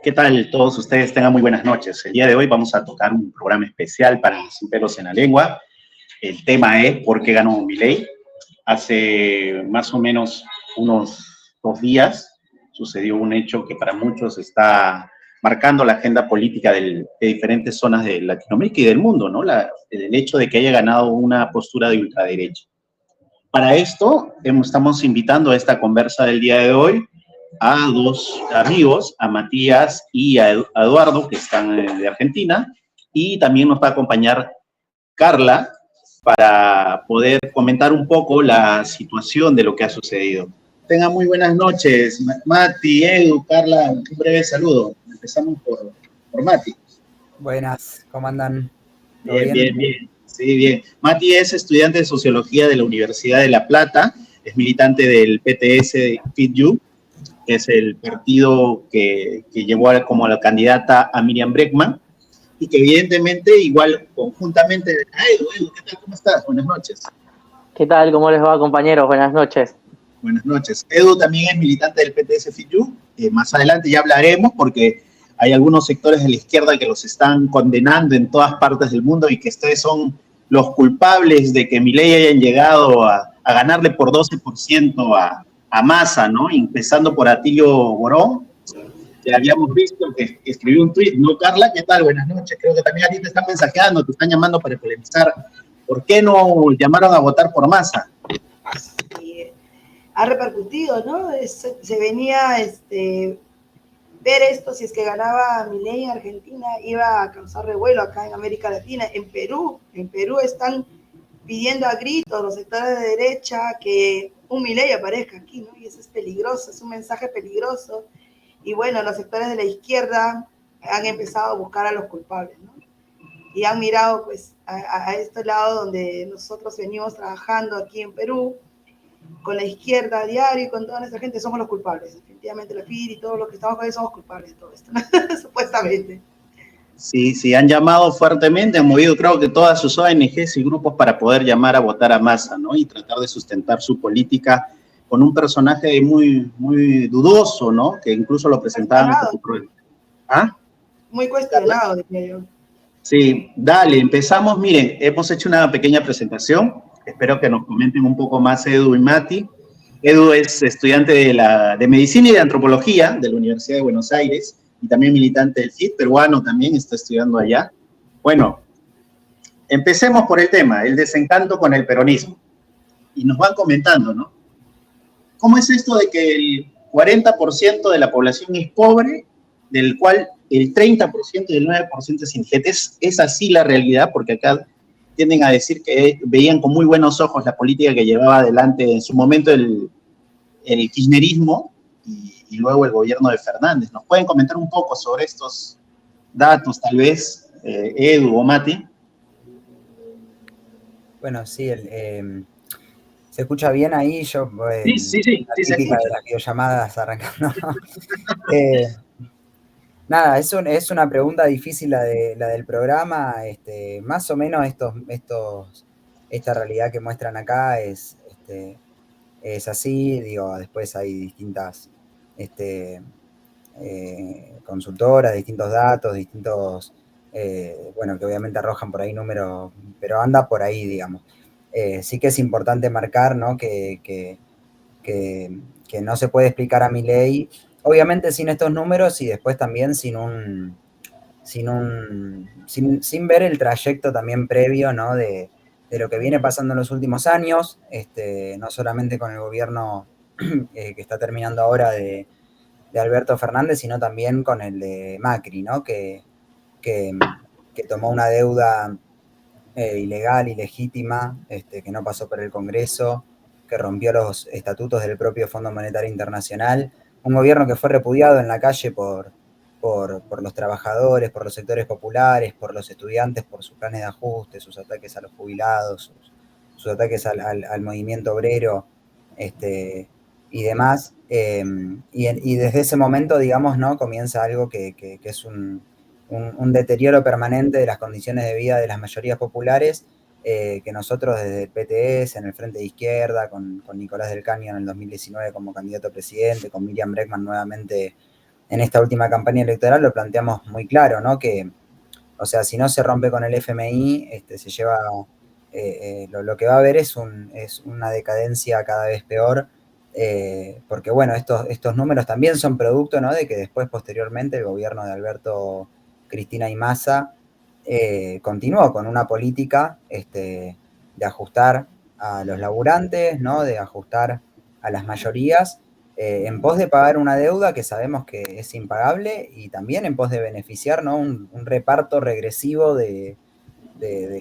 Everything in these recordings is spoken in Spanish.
¿Qué tal todos ustedes? Tengan muy buenas noches. El día de hoy vamos a tocar un programa especial para los Sin Pelos en la Lengua. El tema es ¿por qué ganó Milei? Hace más o menos unos 2 días sucedió un hecho que para muchos está marcando la agenda política de diferentes zonas de Latinoamérica y del mundo, ¿no? El hecho de que haya ganado una postura de ultraderecha. Para esto, estamos invitando a esta conversa del día de hoy a dos amigos, a Matías y a Eduardo, que están de Argentina, y también nos va a acompañar Carla para poder comentar un poco la situación de lo que ha sucedido. Tengan muy buenas noches, Mati, Edu, Carla, un breve saludo. Empezamos por Mati. Buenas, ¿cómo andan? Bien, bien, bien. Sí, bien. Mati es estudiante de Sociología de la Universidad de La Plata, es militante del PTS FitU, que es el partido que llevó como la candidata a Miriam Bregman, y que evidentemente igual conjuntamente... Edu, ¿qué tal? ¿Cómo estás? Buenas noches. ¿Qué tal? ¿Cómo les va, compañeros? Buenas noches. Buenas noches. Edu también es militante del PTS FitU. Más adelante ya hablaremos porque hay algunos sectores de la izquierda que los están condenando en todas partes del mundo y que ustedes son los culpables de que Milei hayan llegado a ganarle por 12% a Massa, ¿no? Empezando por Atilio Borón, que habíamos visto que escribió un tuit, ¿no, Carla? ¿Qué tal? Buenas noches. Creo que también a ti te están mensajeando, te están llamando para polemizar. ¿Por qué no llamaron a votar por Massa? Sí, ha repercutido, ¿no? Se venía ver esto, si es que ganaba Milei en Argentina, iba a causar revuelo acá en América Latina. En Perú están pidiendo a gritos los sectores de derecha que un Milei aparezca aquí, ¿no? Y eso es peligroso, es un mensaje peligroso. Y bueno, los sectores de la izquierda han empezado a buscar a los culpables, ¿no? Y han mirado pues a este lado donde nosotros venimos trabajando aquí en Perú, con la izquierda a diario y con toda nuestra gente, somos los culpables. Definitivamente la FID y todos los que estamos con él somos culpables de todo esto, ¿no? Supuestamente. Sí, han llamado fuertemente, han movido creo que todas sus ONGs y grupos para poder llamar a votar a Massa, ¿no? Y tratar de sustentar su política con un personaje muy, muy dudoso, ¿no? Que incluso lo presentaban como su prueba. ¿Ah? Muy cuestionado, diría yo. Sí, dale, empezamos. Miren, hemos hecho una pequeña presentación. Espero que nos comenten un poco más Edu y Mati. Edu es estudiante de Medicina y de Antropología de la Universidad de Buenos Aires y también militante del FIT peruano, también está estudiando allá. Bueno, empecemos por el tema, el desencanto con el peronismo. Y nos van comentando, ¿no? ¿Cómo es esto de que el 40% de la población es pobre, del cual el 30% y el 9% es indigente? ¿Es así la realidad? Porque acá tienden a decir que veían con muy buenos ojos la política que llevaba adelante en su momento el kirchnerismo y luego el gobierno de Fernández. ¿Nos pueden comentar un poco sobre estos datos, tal vez, Edu o Mati? Bueno, sí, ¿se escucha bien ahí? Yo, Sí, la típica de las videollamadas arrancando. Nada, es una pregunta difícil la del programa. Más o menos esta realidad que muestran acá es así. Digo, después hay distintas consultoras, distintos datos, distintos, bueno, que obviamente arrojan por ahí números, pero anda por ahí, digamos. Sí que es importante marcar, ¿no? Que no se puede explicar a Milei, obviamente sin estos números y después también sin ver el trayecto también previo, ¿no? De lo que viene pasando en los últimos años, no solamente con el gobierno que está terminando ahora de Alberto Fernández, sino también con el de Macri, ¿no? Que tomó una deuda ilegal, ilegítima, que no pasó por el Congreso, que rompió los estatutos del propio Fondo Monetario Internacional, un gobierno que fue repudiado en la calle por los trabajadores, por los sectores populares, por los estudiantes, por sus planes de ajuste, sus ataques a los jubilados, sus ataques al movimiento obrero, y demás. Y desde ese momento, digamos, ¿no? Comienza algo que es un deterioro permanente de las condiciones de vida de las mayorías populares, que nosotros desde el PTS, en el Frente de Izquierda, con Nicolás del Caño en el 2019 como candidato a presidente, con Miriam Bregman nuevamente en esta última campaña electoral lo planteamos muy claro, ¿no? Que, o sea, si no se rompe con el FMI, se lleva, lo que va a haber es una decadencia cada vez peor, porque bueno, estos números también son producto, ¿no? De que después, posteriormente, el gobierno de Alberto, Cristina y Massa continuó con una política de ajustar a los laburantes, ¿no? De ajustar a las mayorías, en pos de pagar una deuda que sabemos que es impagable y también en pos de beneficiar, ¿no? Un reparto regresivo de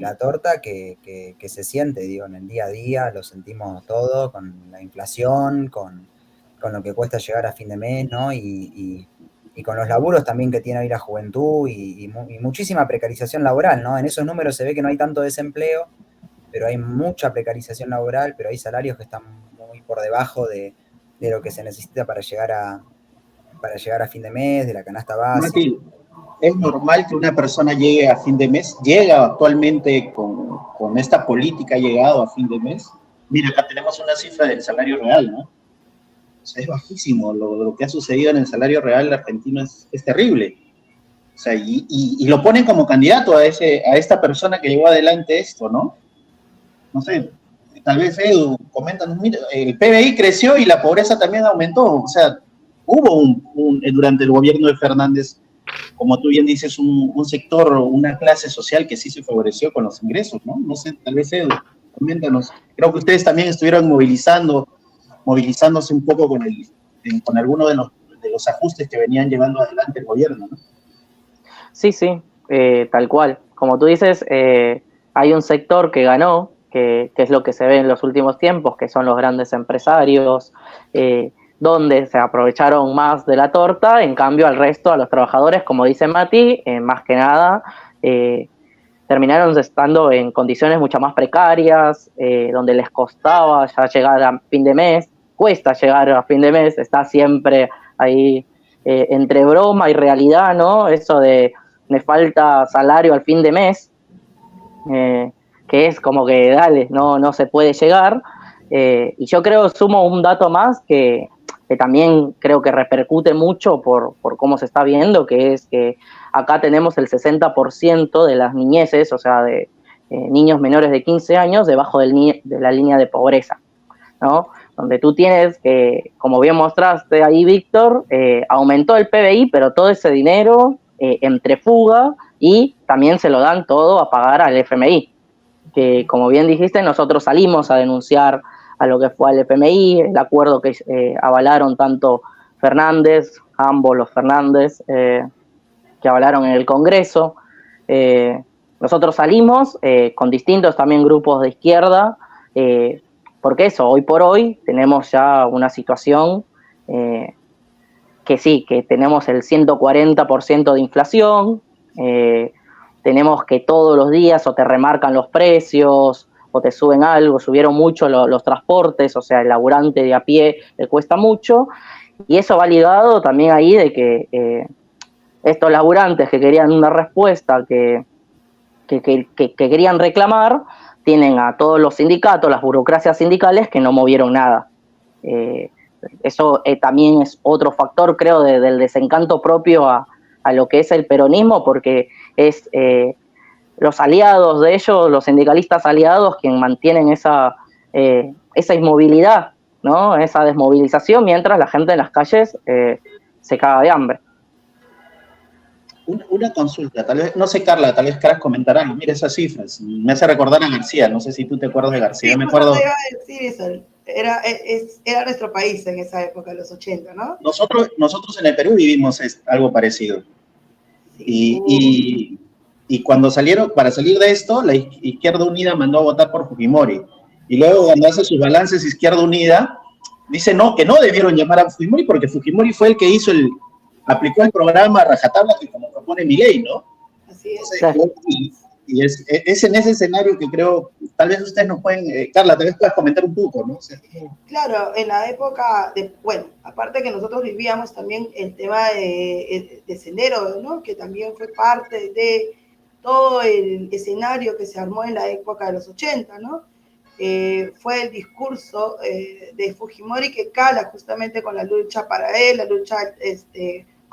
la torta que se siente, digo, en el día a día, lo sentimos todo, con la inflación, con lo que cuesta llegar a fin de mes, ¿no? Y con los laburos también que tiene hoy la juventud y muchísima precarización laboral, ¿no? En esos números se ve que no hay tanto desempleo, pero hay mucha precarización laboral, pero hay salarios que están muy por debajo de lo que se necesita para llegar a fin de mes, de la canasta básica. Mati, es normal que una persona llegue a fin de mes, llega actualmente con esta política, ha llegado a fin de mes. Mira, acá tenemos una cifra del salario real, ¿no? O sea, es bajísimo. Lo que ha sucedido en el salario real argentino es terrible. O sea, y lo ponen como candidato a esta persona que llevó adelante esto, ¿no? No sé, tal vez Edu, coméntanos, mira, el PBI creció y la pobreza también aumentó. O sea, hubo durante el gobierno de Fernández, como tú bien dices, un sector, una clase social que sí se favoreció con los ingresos, ¿no? No sé, tal vez Edu, coméntanos. Creo que ustedes también estuvieron movilizándose un poco con algunos de los ajustes que venían llevando adelante el gobierno, ¿no? Sí, sí, tal cual. Como tú dices, hay un sector que ganó, que es lo que se ve en los últimos tiempos, que son los grandes empresarios, donde se aprovecharon más de la torta, en cambio al resto, a los trabajadores, como dice Mati, más que nada, terminaron estando en condiciones mucho más precarias, donde les costaba ya llegar a fin de mes, cuesta llegar a fin de mes, está siempre ahí entre broma y realidad, ¿no? Eso de me falta salario al fin de mes, que es como que dale, no se puede llegar. Y yo creo, sumo un dato más que también creo que repercute mucho por cómo se está viendo, que es que acá tenemos el 60% de las niñeces, o sea, de niños menores de 15 años, debajo de la línea de pobreza, ¿no? Donde tú tienes, como bien mostraste ahí, Víctor, aumentó el PBI, pero todo ese dinero entre fuga y también se lo dan todo a pagar al FMI, que como bien dijiste, nosotros salimos a denunciar a lo que fue al FMI, el acuerdo que avalaron tanto Fernández, ambos los Fernández, que avalaron en el Congreso. Nosotros salimos con distintos también grupos de izquierda, porque eso, hoy por hoy tenemos ya una situación que sí, que tenemos el 140% de inflación, tenemos que todos los días o te remarcan los precios o te suben algo, subieron mucho los transportes, o sea, el laburante de a pie le cuesta mucho, y eso va ligado también ahí de que estos laburantes que querían una respuesta, que querían reclamar, tienen a todos los sindicatos, las burocracias sindicales que no movieron nada. Eso también es otro factor, creo, del desencanto propio a lo que es el peronismo, porque es los aliados de ellos, los sindicalistas aliados, quienes mantienen esa inmovilidad, ¿no? Esa desmovilización, mientras la gente en las calles se caga de hambre. Una consulta, tal vez, no sé, Carla, tal vez quieras comentar algo. Mira esas cifras, me hace recordar a García, no sé si tú te acuerdas de García. Sí, me acuerdo. Te iba a decir eso. Era nuestro país en esa época, los 80, ¿no? Nosotros en el Perú vivimos algo parecido. Sí. Y cuando salieron, para salir de esto, la Izquierda Unida mandó a votar por Fujimori. Y luego, cuando hace sus balances Izquierda Unida, dice no, que no debieron llamar a Fujimori porque Fujimori fue el que aplicó el programa rajatabla que como propone Milei, ¿no? Así es. Entonces, y es en ese escenario que creo, tal vez ustedes nos pueden, Carla, tal vez puedas comentar un poco, ¿no? O sea, claro, en la época, bueno, aparte que nosotros vivíamos también el tema de Sendero, ¿no? Que también fue parte de todo el escenario que se armó en la época de los 80, ¿no? Fue el discurso de Fujimori que cala justamente con la lucha para él, la lucha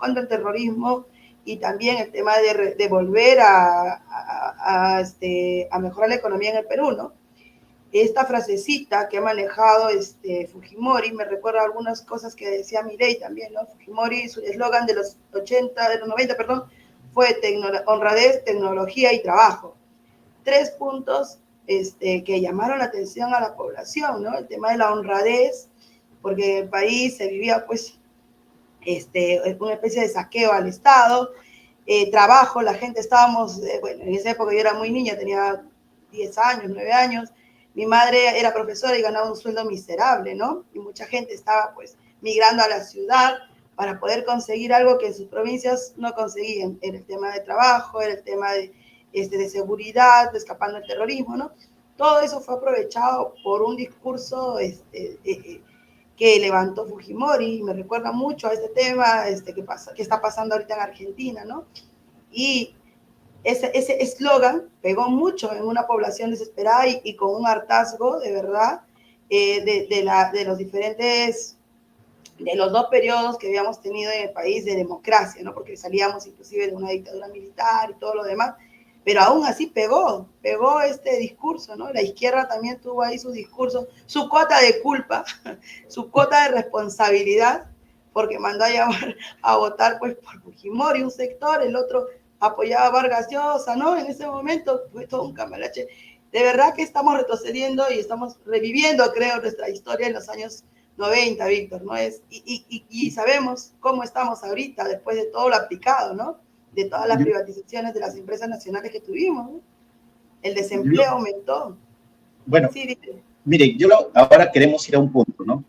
contra el terrorismo y también el tema de volver a mejorar la economía en el Perú, ¿no? Esta frasecita que ha manejado Fujimori me recuerda algunas cosas que decía Milei también, ¿no? Fujimori, su eslogan de los 90, perdón, fue honradez, tecnología y trabajo. 3 puntos que llamaron la atención a la población, ¿no? El tema de la honradez, porque en el país se vivía, pues, una especie de saqueo al Estado, trabajo, la gente estábamos, bueno, en esa época yo era muy niña, tenía 10 años, 9 años, mi madre era profesora y ganaba un sueldo miserable, ¿no? Y mucha gente estaba, pues, migrando a la ciudad para poder conseguir algo que en sus provincias no conseguían. Era el tema de trabajo, era el tema de seguridad, de escapando del terrorismo, ¿no? Todo eso fue aprovechado por un discurso que levantó Fujimori, y me recuerda mucho a este tema que está pasando ahorita en Argentina, ¿no? Y ese eslogan pegó mucho en una población desesperada y con un hartazgo, de verdad, de los diferentes, de los 2 periodos que habíamos tenido en el país de democracia, ¿no? Porque salíamos inclusive de una dictadura militar y todo lo demás, pero aún así pegó este discurso, ¿no? La izquierda también tuvo ahí su discurso, su cuota de culpa, su cuota de responsabilidad, porque mandó a llamar a votar, pues, por Fujimori, un sector, el otro apoyaba a Vargas Llosa, ¿no? En ese momento fue todo un cambalache. De verdad que estamos retrocediendo y estamos reviviendo, creo, nuestra historia en los años 90, Víctor, ¿no? Y sabemos cómo estamos ahorita, después de todo lo aplicado, ¿no? De todas las privatizaciones de las empresas nacionales que tuvimos, ¿no? El desempleo aumentó. Bueno, sí, mire, ahora queremos ir a un punto, ¿no?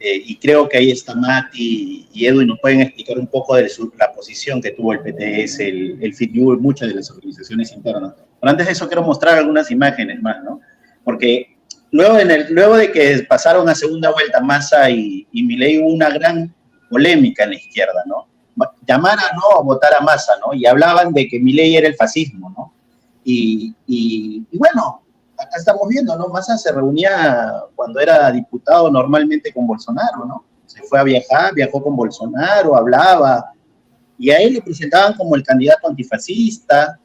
Y creo que ahí está Mati y Edu y nos pueden explicar un poco de la posición que tuvo el PTS, el FITU, muchas de las organizaciones internas. Pero antes de eso quiero mostrar algunas imágenes más, ¿no? Porque luego de que pasaron a segunda vuelta Massa y Milei, hubo una gran polémica en la izquierda, ¿no? Llamar a votar a Massa, ¿no? Y hablaban de que Milei era el fascismo, ¿no? Y bueno, acá estamos viendo, ¿no? Massa se reunía cuando era diputado normalmente con Bolsonaro, ¿no? Se fue a viajar, viajó con Bolsonaro, hablaba, y a él le presentaban como el candidato antifascista,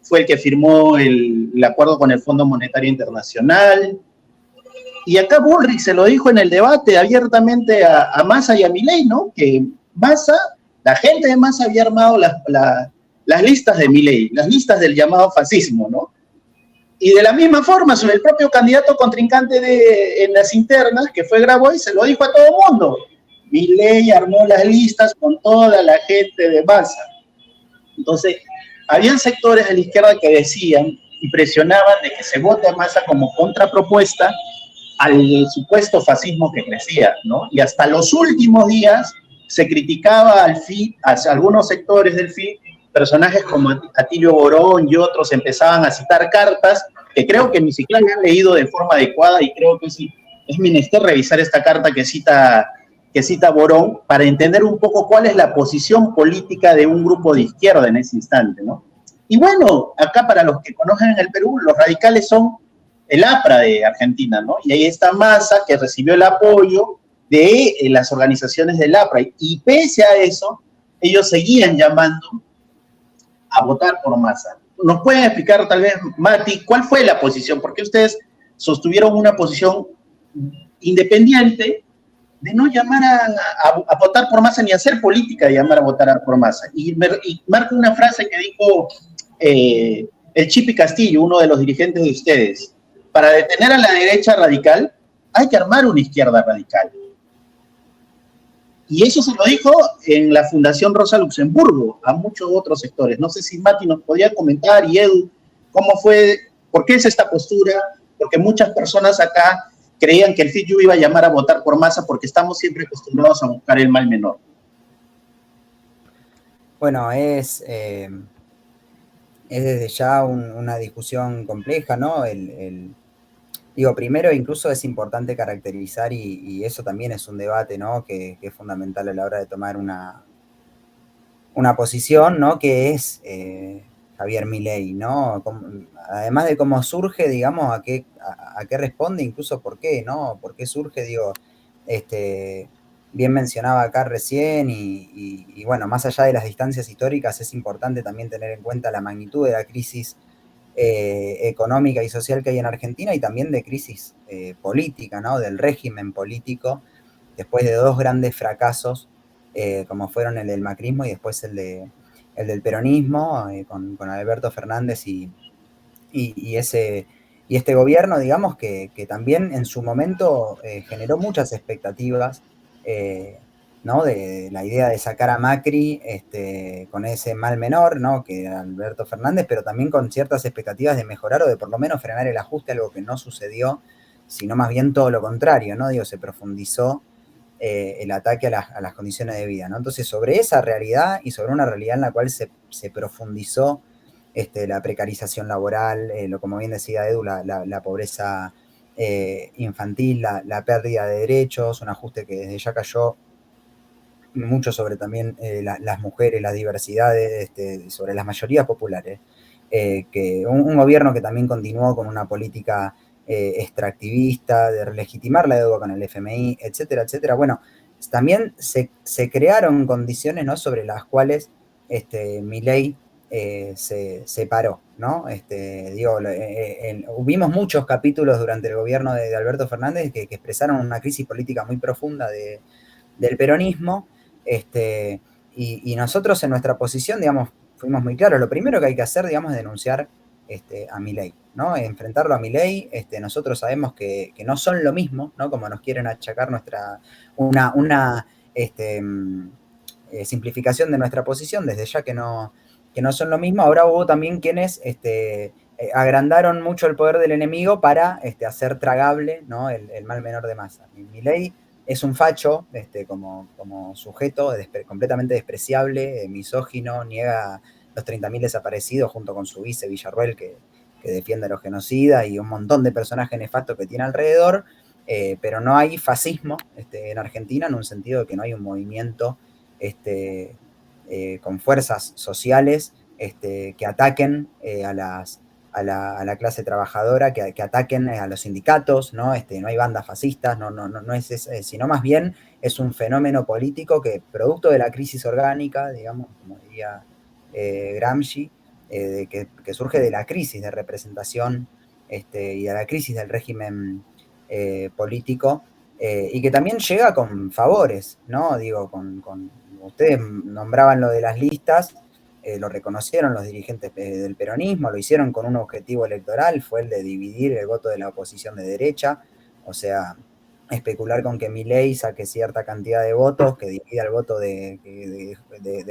fue el que firmó el acuerdo con el Fondo Monetario Internacional, y acá Bullrich se lo dijo en el debate abiertamente a Massa y a Milei, ¿no? Que Massa, la gente de Massa había armado las listas de Milei, las listas del llamado fascismo, ¿no? Y de la misma forma, sobre el propio candidato contrincante en las internas, que fue Grabois, se lo dijo a todo el mundo. Milei armó las listas con toda la gente de Massa. Entonces, habían sectores de la izquierda que decían y presionaban de que se vote a Massa como contrapropuesta al supuesto fascismo que crecía, ¿no? Y hasta los últimos días se criticaba al FI, a algunos sectores del FI, personajes como Atilio Borón y otros empezaban a citar cartas que creo que ni siquiera habían leído de forma adecuada, y creo que sí, es menester revisar esta carta que cita Borón para entender un poco cuál es la posición política de un grupo de izquierda en ese instante, ¿no? Y bueno, acá para los que conocen en el Perú, los radicales son el APRA de Argentina, ¿no? Y ahí está Massa, que recibió el apoyo de las organizaciones del APRA, y pese a eso, ellos seguían llamando a votar por Massa. ¿Nos pueden explicar, tal vez, Mati, cuál fue la posición? ¿Por qué ustedes sostuvieron una posición independiente de no llamar a votar por Massa, ni hacer política de llamar a votar por Massa? Y marco una frase que dijo el Chipi Castillo, uno de los dirigentes de ustedes: para detener a la derecha radical hay que armar una izquierda radical. Y eso se lo dijo en la Fundación Rosa Luxemburgo a muchos otros sectores. No sé si Mati nos podía comentar, y Edu, cómo fue, por qué es esta postura, porque muchas personas acá creían que el FITU iba a llamar a votar por Massa porque estamos siempre acostumbrados a buscar el mal menor. Bueno, es desde ya una discusión compleja, ¿no? Digo, primero incluso es importante caracterizar, y eso también es un debate, ¿no? Que es fundamental a la hora de tomar una posición, ¿no? Que es Javier Milei, ¿no? Además de cómo surge, digamos, a qué responde, incluso por qué, ¿no? ¿Por qué surge? Digo, bien mencionaba acá recién, y bueno, más allá de las distancias históricas, es importante también tener en cuenta la magnitud de la crisis económica y social que hay en Argentina y también de crisis política, ¿no? Del régimen político, después de dos grandes fracasos, como fueron el del macrismo y después el del peronismo, con Alberto Fernández y este gobierno, digamos, que también en su momento generó muchas expectativas, ¿no? De la idea de sacar a Macri con ese mal menor, ¿no? Que era Alberto Fernández, pero también con ciertas expectativas de mejorar o de por lo menos frenar el ajuste, algo que no sucedió, sino más bien todo lo contrario, ¿no? Digo, se profundizó el ataque a las condiciones de vida, ¿no? Entonces, sobre esa realidad y sobre una realidad en la cual se profundizó la precarización laboral, como bien decía Edu, la pobreza infantil, la pérdida de derechos, un ajuste que desde ya cayó mucho sobre también las mujeres, las diversidades, sobre las mayorías populares. Que un gobierno que también continuó con una política extractivista, de legitimar la deuda con el FMI, etcétera, etcétera. Bueno, también se crearon condiciones, ¿no? Sobre las cuales Milei se paró, ¿no? Hubimos muchos capítulos durante el gobierno de Alberto Fernández que expresaron una crisis política muy profunda del peronismo, y nosotros en nuestra posición, digamos, fuimos muy claros. Lo primero que hay que hacer, digamos, es denunciar a Milei, ¿no? Enfrentarlo a Milei. Nosotros sabemos que no son lo mismo, ¿no? Como nos quieren achacar una simplificación de nuestra posición, desde ya que no son lo mismo. Ahora hubo también quienes agrandaron mucho el poder del enemigo para hacer tragable, ¿no? El mal menor de masa. Milei es un facho como sujeto, completamente despreciable, misógino, niega los 30.000 desaparecidos junto con su vice Villarruel, que defiende a los genocidas, y un montón de personajes nefastos que tiene alrededor, pero no hay fascismo en Argentina, en un sentido de que no hay un movimiento con fuerzas sociales que ataquen a la clase trabajadora, que ataquen a los sindicatos, ¿no? No hay bandas fascistas, no es sino más bien es un fenómeno político que, producto de la crisis orgánica, digamos, como diría Gramsci, que surge de la crisis de representación y de la crisis del régimen político, y que también llega con favores, ¿no? Digo, ustedes nombraban lo de las listas, lo reconocieron los dirigentes del peronismo, lo hicieron con un objetivo electoral, fue el de dividir el voto de la oposición de derecha, o sea, especular con que Milei saque cierta cantidad de votos, que divida el voto de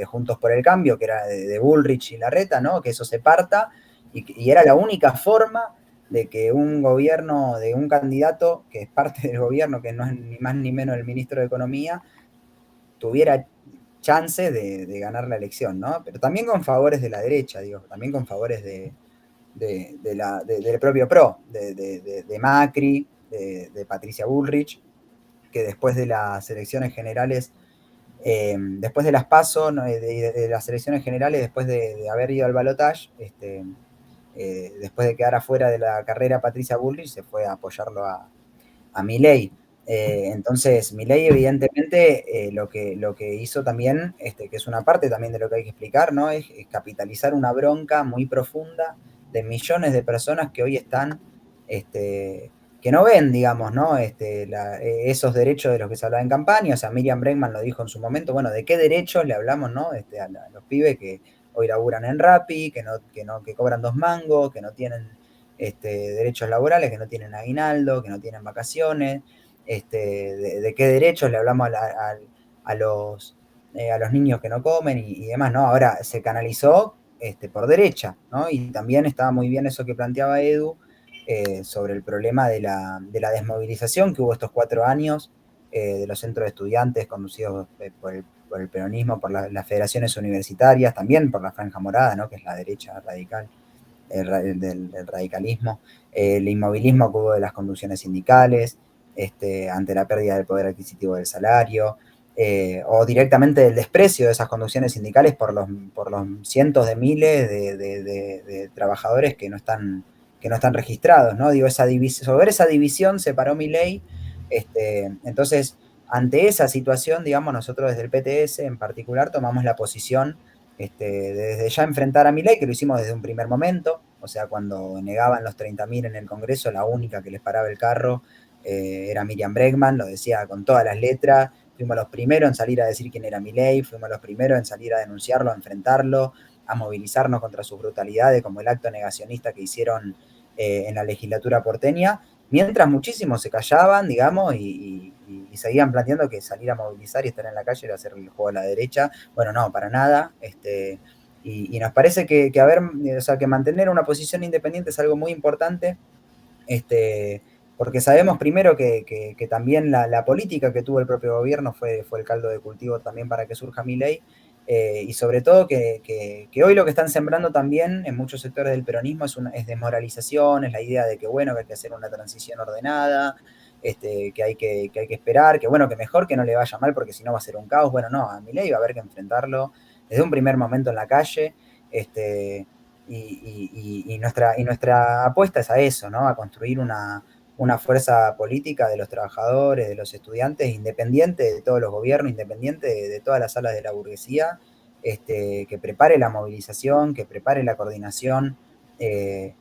Juntos por el Cambio, que era de Bullrich y Larreta, ¿no? Que eso se parta, y era la única forma de que un gobierno, de un candidato que es parte del gobierno, que no es ni más ni menos el ministro de Economía, tuviera chance de ganar la elección, ¿no? Pero también con favores de la derecha, digo, también con favores del propio PRO, de Macri, de Patricia Bullrich, que después de las elecciones generales, después de las PASO, ¿no? de las elecciones generales, después de haber ido al balotaje, después de quedar afuera de la carrera Patricia Bullrich, se fue a apoyarlo a Milei. Entonces, Milei evidentemente lo que hizo también, que es una parte también de lo que hay que explicar, ¿no? Es capitalizar una bronca muy profunda de millones de personas que hoy están, que no ven, digamos, ¿no? Esos derechos de los que se hablaba en campaña. O sea, Miriam Bregman lo dijo en su momento, bueno, ¿de qué derechos le hablamos, ¿no? A los pibes que hoy laburan en Rappi, que cobran 2 mangos, que no tienen derechos laborales, que no tienen aguinaldo, que no tienen vacaciones? De qué derechos le hablamos a los niños que no comen y demás, ¿no? Ahora se canalizó por derecha, ¿no? Y también estaba muy bien eso que planteaba Edu sobre el problema de la desmovilización que hubo estos 4 años de los centros de estudiantes conducidos por el peronismo, por las federaciones universitarias, también por la Franja Morada, ¿no? Que es la derecha radical del radicalismo, el inmovilismo que hubo de las conducciones sindicales, ante la pérdida del poder adquisitivo del salario, o directamente del desprecio de esas conducciones sindicales por los cientos de miles de trabajadores que no están registrados, ¿no? Digo, sobre esa división se paró Milei, entonces ante esa situación, digamos, nosotros desde el PTS en particular tomamos la posición de desde ya enfrentar a Milei, que lo hicimos desde un primer momento, o sea, cuando negaban los 30.000 en el Congreso, la única que les paraba el carro era Miriam Bregman, lo decía con todas las letras. Fuimos los primeros en salir a decir quién era Milei, fuimos los primeros en salir a denunciarlo, a enfrentarlo, a movilizarnos contra sus brutalidades, como el acto negacionista que hicieron en la legislatura porteña, mientras muchísimos se callaban, digamos, y seguían planteando que salir a movilizar y estar en la calle era hacer el juego a la derecha. Bueno, no, para nada. Y nos parece que o sea, que mantener una posición independiente es algo muy importante, porque sabemos primero que también la política que tuvo el propio gobierno fue el caldo de cultivo también para que surja Milei, y sobre todo que hoy lo que están sembrando también en muchos sectores del peronismo es desmoralización, es la idea de que bueno, que hay que hacer una transición ordenada, que hay que esperar, que bueno, que mejor que no le vaya mal porque si no va a ser un caos. Bueno, no, a Milei va a haber que enfrentarlo desde un primer momento en la calle, y nuestra apuesta es a eso, ¿no? A construir una fuerza política de los trabajadores, de los estudiantes, independiente de todos los gobiernos, independiente de todas las alas de la burguesía, que prepare la movilización, que prepare la coordinación de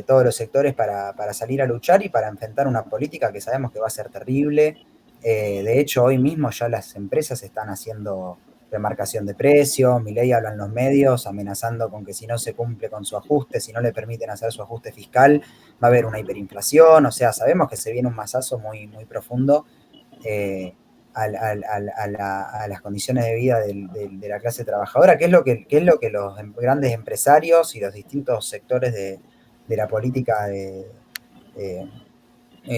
todos los sectores para salir a luchar y para enfrentar una política que sabemos que va a ser terrible. De hecho, hoy mismo ya las empresas están haciendo remarcación de precios. Milei habla en los medios amenazando con que si no se cumple con su ajuste, si no le permiten hacer su ajuste fiscal, va a haber una hiperinflación. O sea, sabemos que se viene un mazazo muy, muy profundo a las condiciones de vida de la clase trabajadora, que es lo que los grandes empresarios y los distintos sectores de la política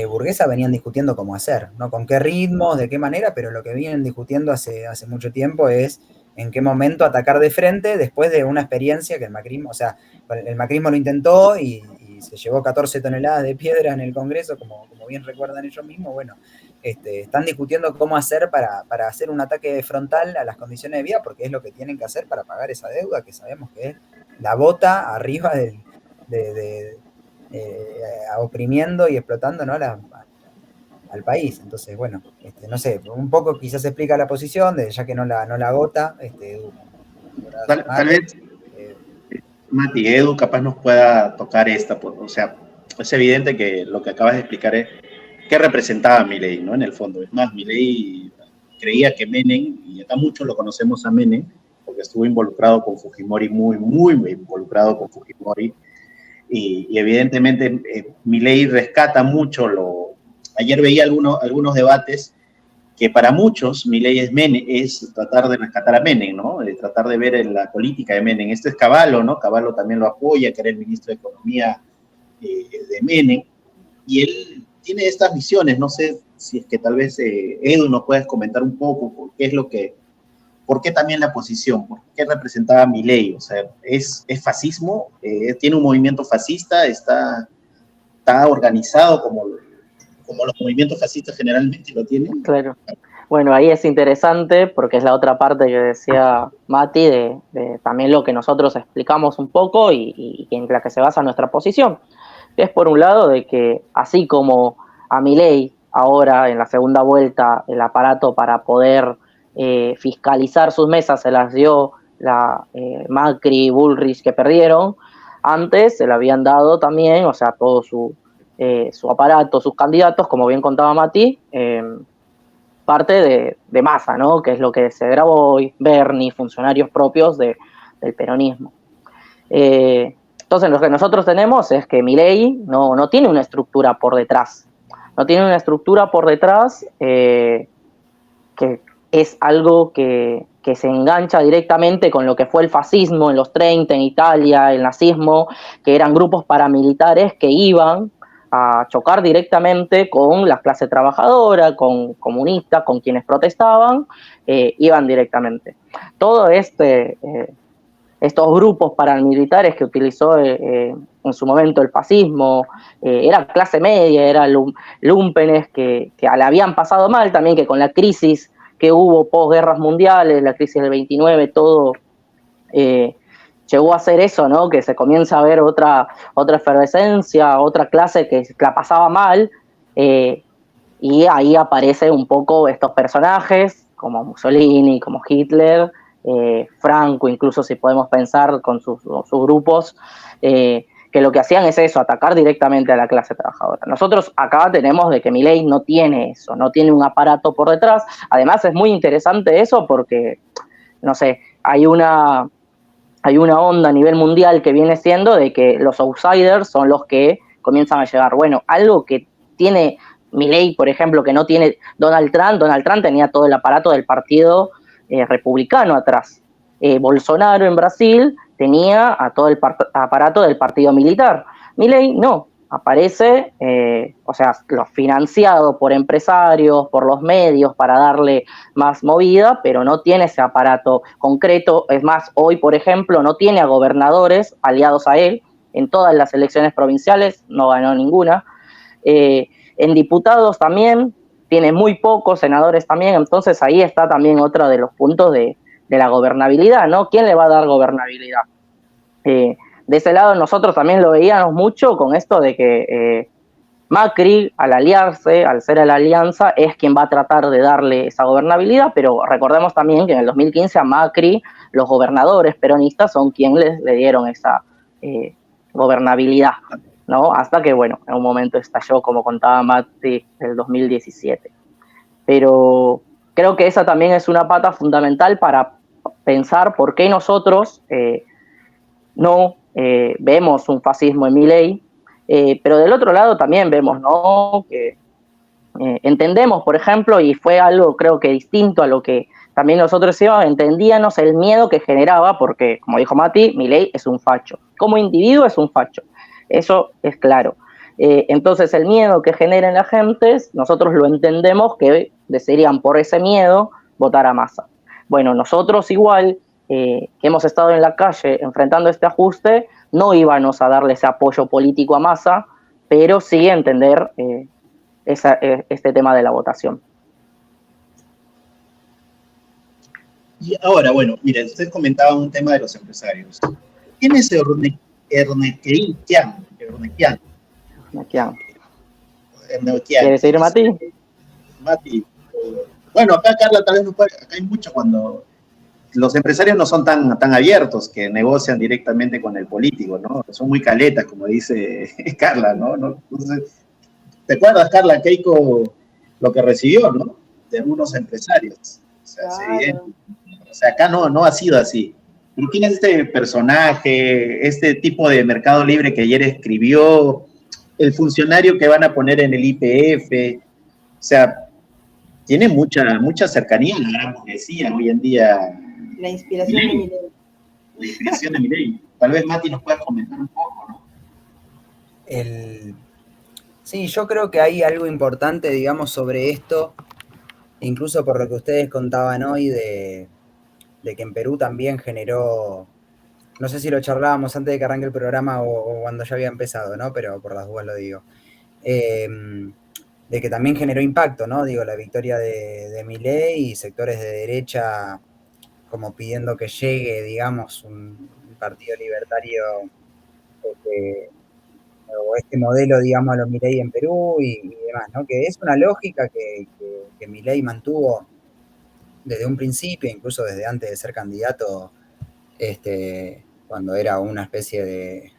burguesa venían discutiendo cómo hacer, ¿no? Con qué ritmos, de qué manera, pero lo que vienen discutiendo hace mucho tiempo es en qué momento atacar de frente después de una experiencia que el macrismo, o sea, el macrismo lo intentó y se llevó 14 toneladas de piedra en el Congreso, como bien recuerdan ellos mismos. Bueno, están discutiendo cómo hacer para hacer un ataque frontal a las condiciones de vida, porque es lo que tienen que hacer para pagar esa deuda, que sabemos que es la bota arriba oprimiendo y explotando, ¿no? al país. Entonces, bueno, no sé, un poco quizás explica la posición, ya que no la agota. Tal vez Mati, Edu capaz nos pueda tocar esta, o sea, es evidente que lo que acabas de explicar es qué representaba Milei, ¿no? En el fondo. Es más, Milei creía que Menem, y acá muchos lo conocemos a Menem, porque estuvo involucrado con Fujimori, muy, muy involucrado con Fujimori, y evidentemente Milei rescata mucho ayer veía algunos debates que para muchos Milei es tratar de rescatar a Menem, ¿no? Tratar de ver en la política de Menem. Esto es Cavallo, ¿no? Cavallo también lo apoya, que era el ministro de Economía de Menem, y él tiene estas visiones. No sé si es que tal vez Edu nos puedes comentar un poco por qué también la posición, por qué representaba Milei. O sea, ¿es fascismo? ¿Tiene un movimiento fascista? ¿Está organizado como los movimientos fascistas generalmente lo tienen? Claro. Bueno, ahí es interesante porque es la otra parte que decía Mati de también lo que nosotros explicamos un poco y en la que se basa nuestra posición. Es por un lado de que así como a Milei ahora en la segunda vuelta el aparato para poder fiscalizar sus mesas se las dio la Macri y Bullrich que perdieron, antes se le habían dado también, o sea, todo su aparato, sus candidatos, como bien contaba Mati, parte de Massa, ¿no? Que es lo que se grabó hoy, Bernie, funcionarios propios del peronismo. Entonces, lo que nosotros tenemos es que Milei no tiene una estructura por detrás. No tiene una estructura por detrás que es algo que se engancha directamente con lo que fue el fascismo en los 30 en Italia, el nazismo, que eran grupos paramilitares que iban a chocar directamente con la clase trabajadora, con comunistas, con quienes protestaban, iban directamente. Todo estos grupos paramilitares que utilizó en su momento el fascismo, era clase media, eran lumpenes que le habían pasado mal también, que con la crisis que hubo posguerras mundiales, la crisis del 29, todo llegó a ser eso, ¿no? Que se comienza a ver otra efervescencia, otra clase que la pasaba mal, y ahí aparecen un poco estos personajes, como Mussolini, como Hitler, Franco, incluso si podemos pensar con sus grupos, que lo que hacían es eso, atacar directamente a la clase trabajadora. Nosotros acá tenemos de que Milei no tiene eso, no tiene un aparato por detrás. Además es muy interesante eso porque, no sé, hay una onda a nivel mundial que viene siendo de que los outsiders son los que comienzan a llegar. Bueno, algo que tiene Milei, por ejemplo, que no tiene Donald Trump tenía todo el aparato del partido republicano atrás. Bolsonaro en Brasil tenía a todo el aparato del partido militar. Milei no, aparece, o sea, financiado por empresarios, por los medios para darle más movida, pero no tiene ese aparato concreto. Es más, hoy, por ejemplo, no tiene a gobernadores aliados a él. En todas las elecciones provinciales no ganó ninguna. En diputados también tiene muy pocos, senadores también. Entonces ahí está también otro de los puntos de la gobernabilidad, ¿no? ¿Quién le va a dar gobernabilidad? De ese lado nosotros también lo veíamos mucho con esto de que Macri, al aliarse, al ser la alianza, es quien va a tratar de darle esa gobernabilidad, pero recordemos también que en el 2015 a Macri, los gobernadores peronistas son quienes le dieron esa gobernabilidad, ¿no? Hasta que, bueno, en un momento estalló, como contaba Mati, el 2017. Pero creo que esa también es una pata fundamental para pensar por qué nosotros no vemos un fascismo en Milei, pero del otro lado también vemos, ¿no?, que entendemos, por ejemplo, y fue algo creo que distinto a lo que también nosotros entendíamos el miedo que generaba, porque, como dijo Mati, Milei es un facho. Como individuo es un facho, eso es claro. Entonces el miedo que genera en la gente, nosotros lo entendemos que desearían por ese miedo votar a Massa. Bueno, nosotros igual, que hemos estado en la calle enfrentando este ajuste, no íbamos a darle ese apoyo político a Massa, pero sí entender este tema de la votación. Y ahora, bueno, miren, usted comentaba un tema de los empresarios. ¿Quién es Ernequian? ¿Quieres decir, Mati? Mati. Bueno, acá Carla tal vez no puede, acá hay mucho cuando los empresarios no son tan abiertos, que negocian directamente con el político, ¿no? Son muy caletas, como dice Carla, ¿no? Entonces, ¿te acuerdas, Carla, Keiko, lo que recibió, ¿no? De algunos empresarios. O sea, claro. O sea, acá no ha sido así. ¿Pero quién es este personaje, este tipo de mercado libre que ayer escribió, el funcionario que van a poner en el YPF? O sea, tiene mucha cercanía a la gran burguesía hoy en día. La inspiración de Milei. La inspiración de Milei. Tal vez Mati nos pueda comentar un poco, ¿no? Sí, yo creo que hay algo importante, digamos, sobre esto, incluso por lo que ustedes contaban hoy de que en Perú también generó, no sé si lo charlábamos antes de que arranque el programa o cuando ya había empezado, ¿no? Pero por las dudas lo digo. De que también generó impacto, ¿no? Digo, la victoria de Milei y sectores de derecha como pidiendo que llegue, digamos, un partido libertario o este modelo, digamos, a lo Milei en Perú y demás, ¿no? Que es una lógica que Milei mantuvo desde un principio, incluso desde antes de ser candidato, cuando era una especie de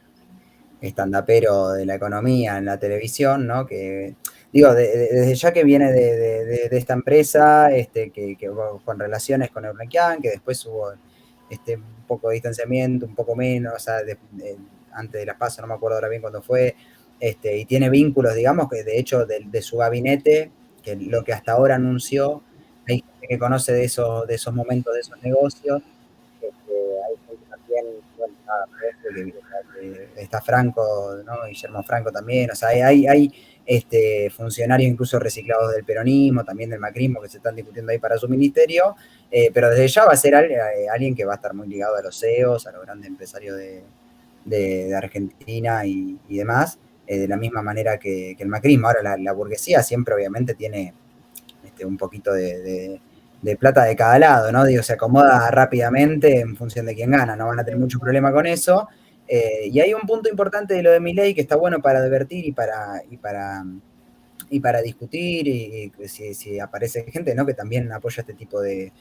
estandapero de la economía en la televisión, ¿no? Que, digo, desde ya que viene de esta empresa, que con relaciones con Eurnequian, que después hubo un poco de distanciamiento, un poco menos, o sea, antes de las PASO, no me acuerdo ahora bien cuándo fue, y tiene vínculos, digamos, que de hecho de su gabinete, que lo que hasta ahora anunció, hay gente que conoce de esos momentos, de esos negocios. Hay gente también, bueno, está Franco, ¿no? Guillermo Franco también, o sea, hay funcionarios incluso reciclados del peronismo, también del macrismo, que se están discutiendo ahí para su ministerio, pero desde ya va a ser alguien que va a estar muy ligado a los CEOs, a los grandes empresarios de Argentina y demás, de la misma manera que el macrismo. Ahora, la burguesía siempre obviamente tiene un poquito de plata de cada lado, ¿no? Digo, se acomoda rápidamente en función de quién gana, no van a tener mucho problema con eso. Y hay un punto importante de lo de Milei que está bueno para advertir y para para discutir, y si aparece gente, ¿no?, que también apoya este tipo de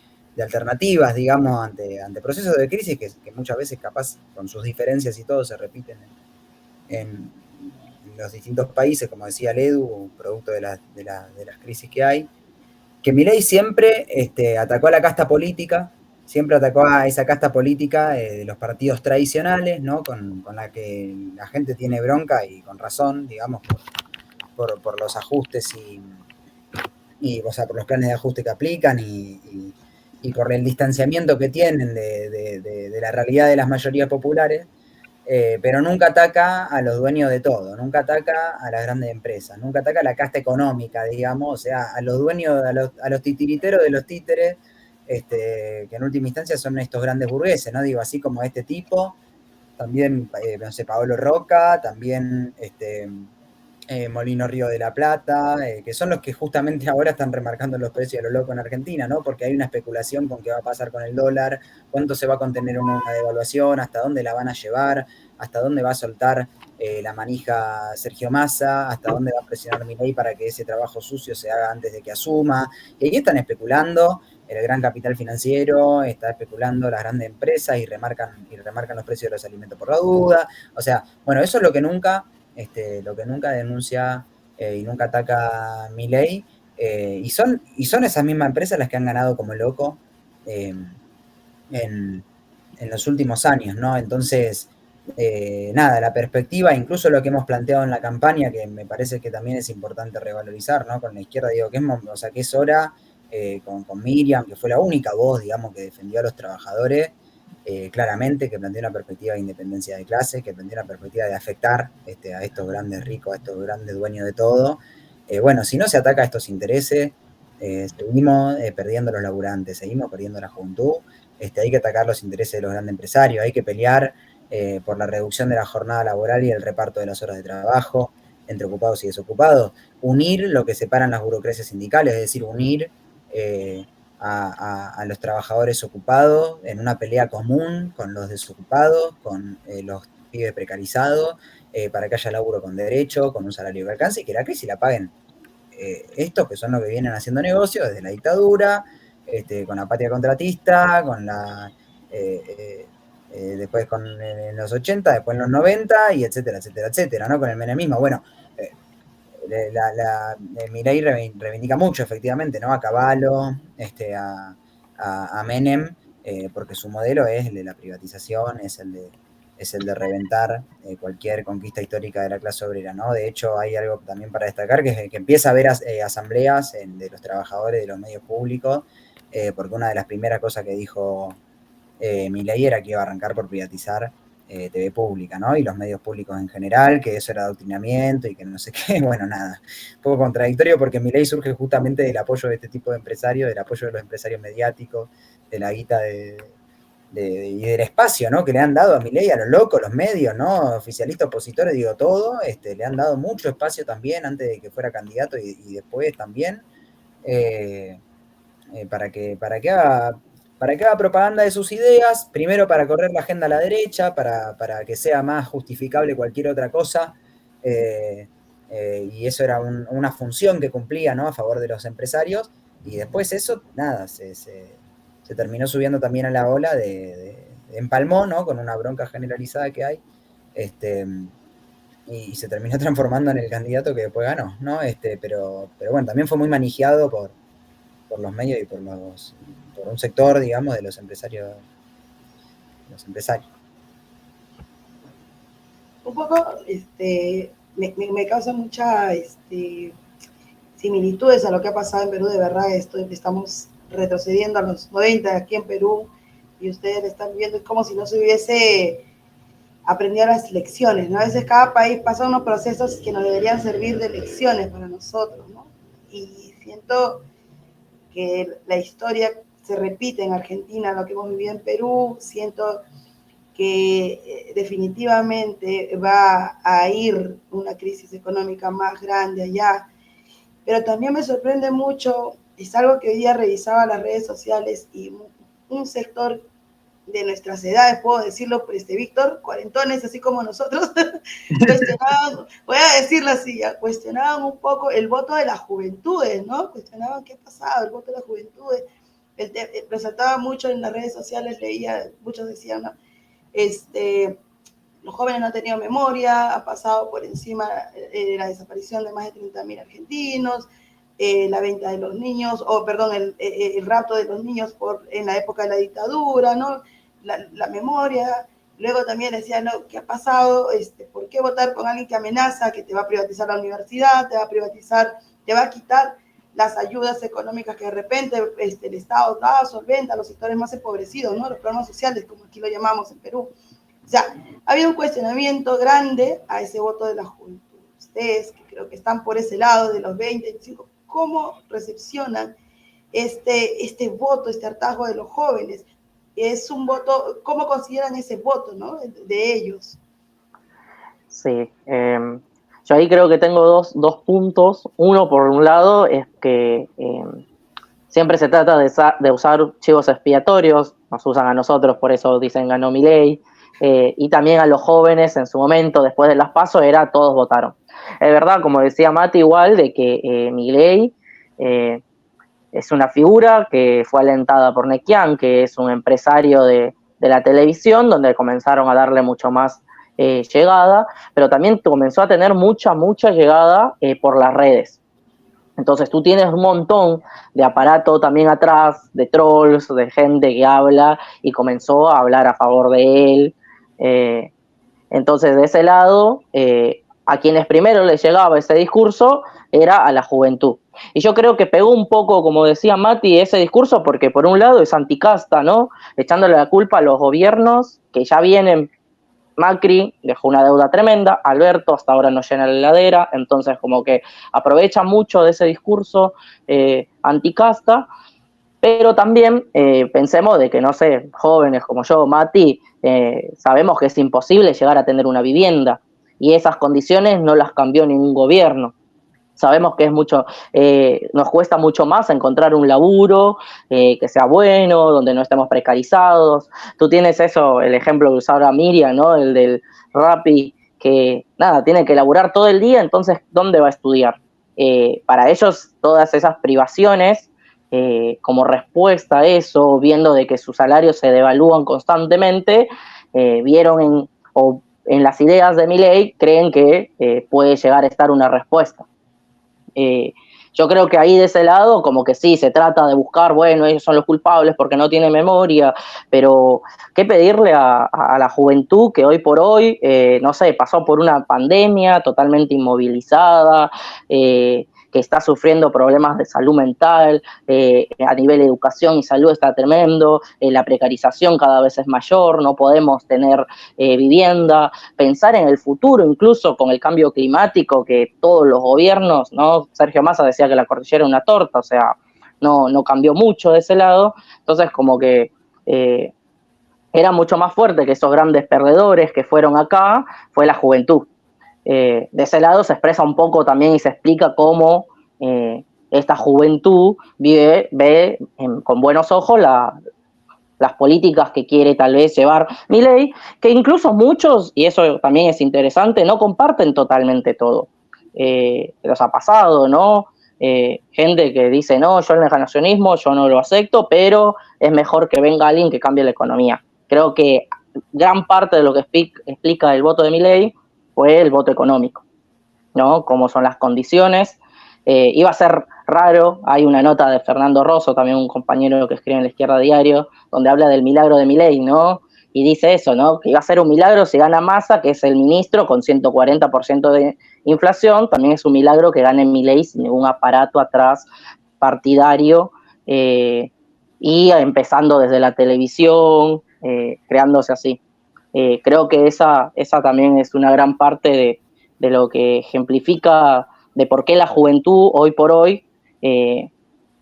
alternativas, digamos, ante procesos de crisis que muchas veces capaz con sus diferencias y todo se repiten en los distintos países, como decía el Edu, producto de las crisis que hay. Que Milei siempre atacó a la casta política, siempre atacó a esa casta política de los partidos tradicionales, ¿no?, con la que la gente tiene bronca y con razón, digamos, por los ajustes o sea, por los planes de ajuste que aplican y por el distanciamiento que tienen de la realidad de las mayorías populares. Pero nunca ataca a los dueños de todo, nunca ataca a las grandes empresas, nunca ataca a la casta económica, digamos, o sea, a los dueños, a los titiriteros de los títeres, que en última instancia son estos grandes burgueses, ¿no? Digo, así como este tipo, también, no sé, Paolo Roca, también Molino Río de la Plata, que son los que justamente ahora están remarcando los precios a lo loco en Argentina, ¿no? Porque hay una especulación con qué va a pasar con el dólar, cuánto se va a contener una devaluación, hasta dónde la van a llevar, hasta dónde va a soltar la manija Sergio Massa, hasta dónde va a presionar Milei para que ese trabajo sucio se haga antes de que asuma. Y ahí están especulando el gran capital financiero, está especulando las grandes empresas y remarcan los precios de los alimentos por la duda. O sea, bueno, eso es lo que nunca denuncia y nunca ataca Milei, y son esas mismas empresas las que han ganado como loco en los últimos años, ¿no? Entonces, nada, la perspectiva, incluso lo que hemos planteado en la campaña, que me parece que también es importante revalorizar, ¿no? Con la izquierda, digo, que es hora, con Miriam, que fue la única voz, digamos, que defendió a los trabajadores, claramente, que plantea una perspectiva de independencia de clase, que plantea una perspectiva de afectar a estos grandes ricos, a estos grandes dueños de todo. Bueno, si no se ataca a estos intereses, seguimos perdiendo los laburantes, seguimos perdiendo la juventud. Hay que atacar los intereses de los grandes empresarios, hay que pelear por la reducción de la jornada laboral y el reparto de las horas de trabajo entre ocupados y desocupados, unir lo que separan las burocracias sindicales, es decir, unir a los trabajadores ocupados en una pelea común con los desocupados, con los pibes precarizados, para que haya laburo con derecho, con un salario que alcance y que la crisis la paguen estos que son los que vienen haciendo negocios desde la dictadura, con la patria contratista, con la después en los 80, después en los 90, y etcétera, etcétera, etcétera, ¿no? Con el menemismo. Bueno, Milei reivindica mucho, efectivamente, ¿no? A Cavallo, a Menem, porque su modelo es el de la privatización, es el de reventar cualquier conquista histórica de la clase obrera, ¿no? De hecho, hay algo también para destacar, que empieza a haber asambleas de los trabajadores de los medios públicos, porque una de las primeras cosas que dijo Milei era que iba a arrancar por privatizar TV pública, ¿no? Y los medios públicos en general, que eso era adoctrinamiento y que no sé qué, bueno, nada. Un poco contradictorio porque Milei surge justamente del apoyo de este tipo de empresarios, del apoyo de los empresarios mediáticos, de la guita y del espacio, ¿no?, que le han dado a Milei, a los locos, los medios, ¿no?, oficialistas, opositores, digo todo, le han dado mucho espacio también antes de que fuera candidato y después también, para que haga propaganda de sus ideas, primero para correr la agenda a la derecha, para que sea más justificable cualquier otra cosa, y eso era una función que cumplía, ¿no?, a favor de los empresarios, y después eso, nada, se terminó subiendo también a la ola empalmó, ¿no?, con una bronca generalizada que hay, y se terminó transformando en el candidato que después ganó, ¿no? Pero bueno, también fue muy manejado por los medios y por un sector, digamos, de los empresarios. Un poco, me causa mucha similitudes a lo que ha pasado en Perú, de verdad. Estamos retrocediendo a los 90 aquí en Perú, y ustedes están viendo, es como si no se hubiese aprendido las lecciones, ¿no? A veces cada país pasa unos procesos que nos deberían servir de lecciones para nosotros, ¿no? Y siento que la historia se repite en Argentina, lo que hemos vivido en Perú. Siento que definitivamente va a ir una crisis económica más grande allá, pero también me sorprende mucho, es algo que hoy día revisaba las redes sociales, y un sector de nuestras edades, puedo decirlo, Víctor, cuarentones, así como nosotros, cuestionaban, voy a decirlo así, ya, cuestionaban un poco el voto de las juventudes, ¿no? Cuestionaban qué pasaba, el voto de las juventudes, resaltaba mucho en las redes sociales, leía, muchos decían, ¿no? Los jóvenes no han tenido memoria, ha pasado por encima la desaparición de más de 30.000 argentinos, la venta de los niños, el rapto de los niños en la época de la dictadura, ¿no? La memoria. Luego también decían, ¿no? ¿Qué ha pasado? ¿Por qué votar con alguien que amenaza que te va a privatizar la universidad, te va a quitar las ayudas económicas que de repente el Estado da, solventa a los sectores más empobrecidos, ¿no? Los programas sociales, como aquí lo llamamos en Perú. O sea, había un cuestionamiento grande a ese voto de la juventud. Ustedes, que creo que están por ese lado de los 20, 25, ¿cómo recepcionan este voto, este hartazgo de los jóvenes? Es un voto, ¿cómo consideran ese voto, ¿no? de ellos? Sí, yo ahí creo que tengo dos puntos. Uno, por un lado, es que siempre se trata de usar chivos expiatorios, nos usan a nosotros, por eso dicen ganó Milei, y también a los jóvenes en su momento, después de las PASO, todos votaron. Es verdad, como decía Mati, igual, de que Milei es una figura que fue alentada por Nequian, que es un empresario de la televisión, donde comenzaron a darle mucho más llegada, pero también comenzó a tener mucha llegada por las redes. Entonces tú tienes un montón de aparato también atrás, de trolls, de gente que habla y comenzó a hablar a favor de él. Entonces de ese lado, a quienes primero les llegaba ese discurso era a la juventud. Y yo creo que pegó un poco, como decía Mati, ese discurso porque por un lado es anticasta, ¿no? Echándole la culpa a los gobiernos que ya vienen. Macri dejó una deuda tremenda, Alberto hasta ahora no llena la heladera, entonces como que aprovecha mucho de ese discurso anticasta, pero también pensemos de que, no sé, jóvenes como yo, Mati, sabemos que es imposible llegar a tener una vivienda y esas condiciones no las cambió ningún gobierno. Sabemos que nos cuesta mucho más encontrar un laburo que sea bueno, donde no estemos precarizados. Tú tienes el ejemplo que usaba Miriam, ¿no? El del Rappi, que nada, tiene que laburar todo el día, entonces, ¿dónde va a estudiar? Para ellos, todas esas privaciones, como respuesta a eso, viendo de que sus salarios se devalúan constantemente, vieron en las ideas de Milei, creen que puede llegar a estar una respuesta. Yo creo que ahí de ese lado como que sí, se trata de buscar, bueno, ellos son los culpables porque no tienen memoria, pero ¿qué pedirle a la juventud que hoy por hoy, no sé, pasó por una pandemia totalmente inmovilizada, que está sufriendo problemas de salud mental, a nivel de educación y salud está tremendo, la precarización cada vez es mayor, no podemos tener vivienda, pensar en el futuro incluso con el cambio climático que todos los gobiernos, ¿no? Sergio Massa decía que la cordillera era una torta, o sea, no cambió mucho de ese lado, entonces como que era mucho más fuerte que esos grandes perdedores que fueron acá, fue la juventud. De ese lado se expresa un poco también y se explica cómo esta juventud ve con buenos ojos las políticas que quiere tal vez llevar Milei, que incluso muchos, y eso también es interesante, no comparten totalmente todo. Los ha pasado, ¿no? Gente que dice, no, yo el negacionismo, yo no lo acepto, pero es mejor que venga alguien que cambie la economía. Creo que gran parte de lo que explica el voto de Milei fue el voto económico, ¿no? Cómo son las condiciones. Iba a ser raro, hay una nota de Fernando Rosso, también un compañero que escribe en La Izquierda Diario, donde habla del milagro de Milei, ¿no? Y dice eso, ¿no? Que iba a ser un milagro si gana Massa, que es el ministro con 140% de inflación, también es un milagro que gane Milei sin ningún aparato atrás partidario, y empezando desde la televisión, creándose así. Creo que esa también es una gran parte de lo que ejemplifica de por qué la juventud hoy por hoy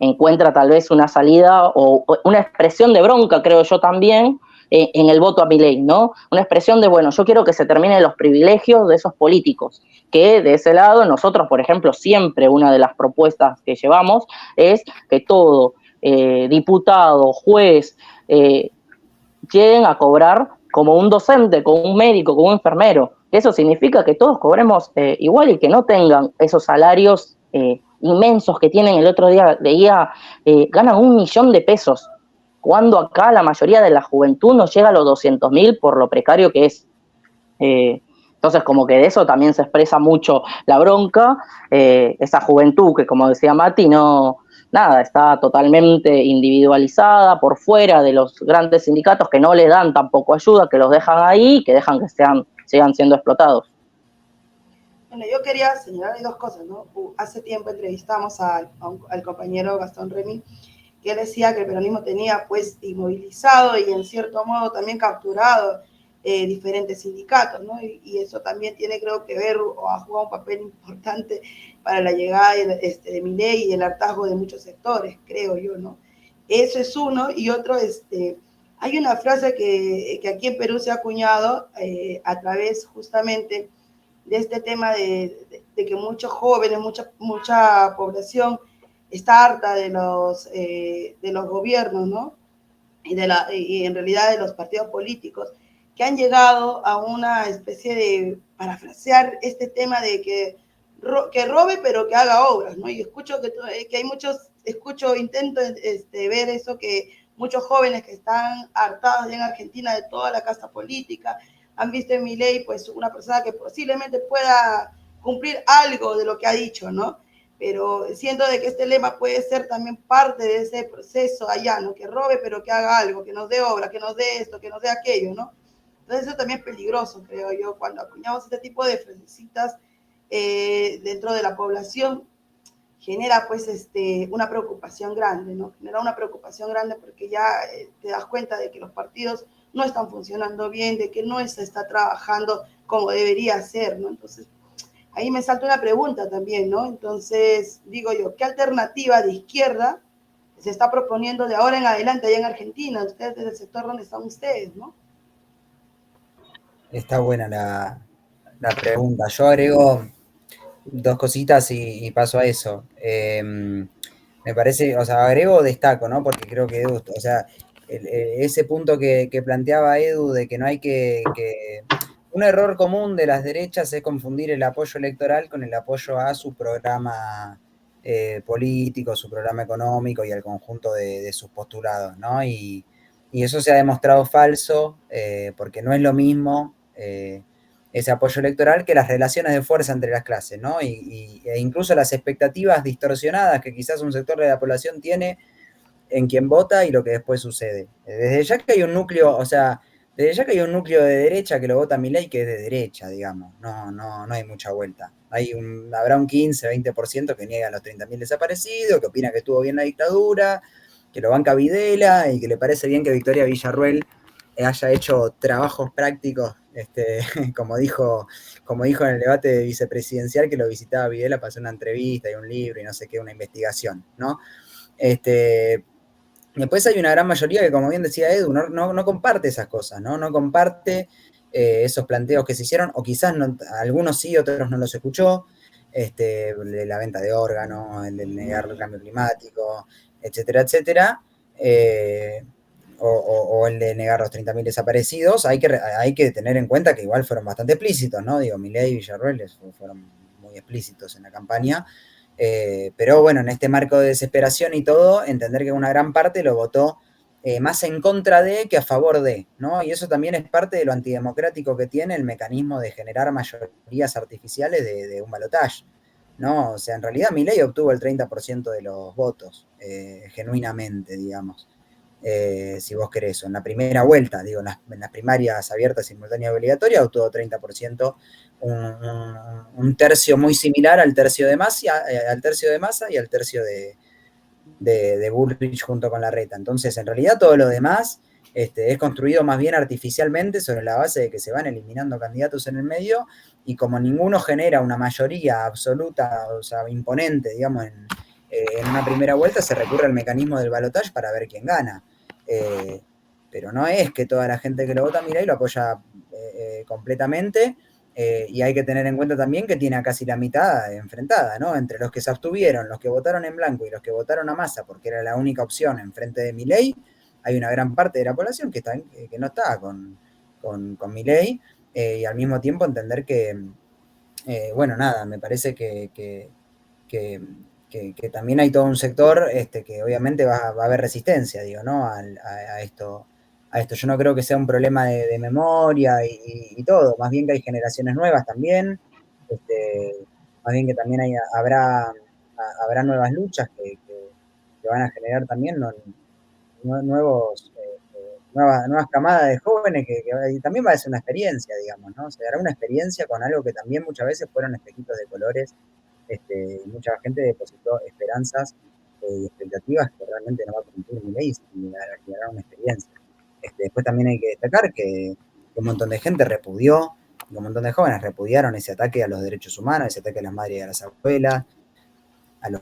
encuentra tal vez una salida o una expresión de bronca, creo yo también, en el voto a Milei, ¿no? Una expresión de, bueno, yo quiero que se terminen los privilegios de esos políticos, que de ese lado nosotros, por ejemplo, siempre una de las propuestas que llevamos es que todo diputado, juez, lleguen a cobrar como un docente, como un médico, como un enfermero. Eso significa que todos cobremos igual y que no tengan esos salarios inmensos que tienen. El otro día leía, ganan 1.000.000 de pesos, cuando acá la mayoría de la juventud no llega a los 200.000 por lo precario que es. Entonces, como que de eso también se expresa mucho la bronca, esa juventud que, como decía Mati, no, nada, está totalmente individualizada por fuera de los grandes sindicatos que no le dan tampoco ayuda, que los dejan ahí, que dejan que sigan siendo explotados. Bueno, yo quería señalar dos cosas, ¿no? Hace tiempo entrevistamos al compañero Gastón Remy, que él decía que el peronismo tenía pues inmovilizado y en cierto modo también capturado diferentes sindicatos, ¿no? Y eso también tiene, creo que ver o ha jugado un papel importante para la llegada de Milei y el hartazgo de muchos sectores, creo yo, ¿no? Eso es uno. Y otro, hay una frase que aquí en Perú se ha acuñado a través justamente de este tema de que muchos jóvenes, mucha población está harta de los gobiernos, ¿no? Y en realidad de los partidos políticos, que han llegado a una especie de parafrasear este tema de que robe pero que haga obras, ¿no? Y escucho que hay intento ver eso, que muchos jóvenes que están hartados en Argentina de toda la casta política, han visto en Milei pues una persona que posiblemente pueda cumplir algo de lo que ha dicho, ¿no? Pero siento de que este lema puede ser también parte de ese proceso allá, ¿no? Que robe, pero que haga algo, que nos dé obra, que nos dé esto, que nos dé aquello, ¿no? Entonces eso también es peligroso, creo yo, cuando acuñamos este tipo de frasecitas dentro de la población, genera pues una preocupación grande, ¿no? Genera una preocupación grande porque ya te das cuenta de que los partidos no están funcionando bien, de que no se está trabajando como debería ser, ¿no? Entonces, ahí me salta una pregunta también, ¿no? Entonces, digo yo, ¿qué alternativa de izquierda se está proponiendo de ahora en adelante allá en Argentina? Ustedes desde el sector donde están ustedes, ¿no? Está buena la pregunta. Yo agrego dos cositas y paso a eso. Me parece, o sea, agrego o destaco, ¿no? Porque creo que Edu, o sea, ese punto que planteaba Edu de que no hay que... Un error común de las derechas es confundir el apoyo electoral con el apoyo a su programa político, su programa económico y al conjunto de sus postulados, ¿no? Y eso se ha demostrado falso porque no es lo mismo ese apoyo electoral que las relaciones de fuerza entre las clases, ¿no? E incluso las expectativas distorsionadas que quizás un sector de la población tiene en quien vota y lo que después sucede. Desde ya que hay un núcleo, o sea, desde ya que hay un núcleo de derecha que lo vota Milei que es de derecha, digamos, no hay mucha vuelta. Habrá un 15, 20% que niega a los 30.000 desaparecidos, que opina que estuvo bien la dictadura, que lo banca Videla y que le parece bien que Victoria Villarruel haya hecho trabajos prácticos, como dijo en el debate de vicepresidencial, que lo visitaba Videla para hacer una entrevista y un libro y no sé qué, una investigación, ¿no? Después hay una gran mayoría que, como bien decía Edu, no comparte esas cosas, ¿no? No comparte esos planteos que se hicieron, o quizás algunos sí, otros no los escuchó, de la venta de órganos, el de negar el cambio climático, etcétera, etcétera, o el de negar los 30.000 desaparecidos. Hay que tener en cuenta que igual fueron bastante explícitos, ¿no? Digo, Milei y Villarruel fueron muy explícitos en la campaña. Pero bueno, en este marco de desesperación y todo, entender que una gran parte lo votó más en contra de que a favor de, ¿no? Y eso también es parte de lo antidemocrático que tiene el mecanismo de generar mayorías artificiales de un balotaje, ¿no? O sea, en realidad Milei obtuvo el 30% de los votos, genuinamente, digamos. Si vos querés, en la primera vuelta, digo, en las primarias abiertas, simultáneas y obligatorias, obtuvo 30%, un tercio muy similar al tercio de Massa y al tercio de Bullrich junto con Larreta. Entonces, en realidad, todo lo demás es construido más bien artificialmente sobre la base de que se van eliminando candidatos en el medio, y como ninguno genera una mayoría absoluta, o sea, imponente, digamos, en una primera vuelta, se recurre al mecanismo del balotaje para ver quién gana. Pero no es que toda la gente que lo vota Milei lo apoya completamente, y hay que tener en cuenta también que tiene a casi la mitad enfrentada, ¿no? Entre los que se abstuvieron, los que votaron en blanco y los que votaron a Massa porque era la única opción enfrente de Milei, hay una gran parte de la población que no está con Milei, y al mismo tiempo entender que, bueno, nada, me parece que también hay todo un sector que obviamente va a haber resistencia, digo, ¿no? A esto. Yo no creo que sea un problema de memoria y todo, más bien que hay generaciones nuevas también, más bien que también habrá nuevas luchas que van a generar también nuevas camadas de jóvenes y también va a ser una experiencia, digamos, ¿no? Se dará una experiencia con algo que también muchas veces fueron espejitos de colores. Mucha gente depositó esperanzas y expectativas que realmente no va a cumplir mi ley y hará una experiencia. Después también hay que destacar que un montón de gente repudió, un montón de jóvenes repudiaron ese ataque a los derechos humanos, ese ataque a las madres y a las abuelas, a los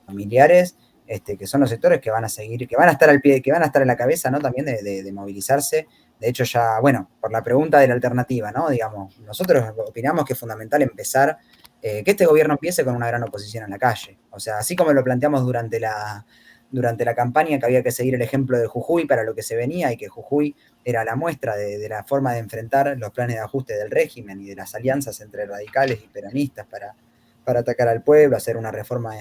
familiares, que son los sectores que van a seguir, que van a estar al pie, que van a estar en la cabeza, ¿no? También de movilizarse. De hecho, ya, bueno, por la pregunta de la alternativa, ¿no? Digamos, nosotros opinamos que es fundamental empezar, que este gobierno empiece con una gran oposición en la calle. O sea, así como lo planteamos durante la campaña, que había que seguir el ejemplo de Jujuy para lo que se venía y que Jujuy era la muestra de la forma de enfrentar los planes de ajuste del régimen y de las alianzas entre radicales y peronistas para atacar al pueblo, hacer una reforma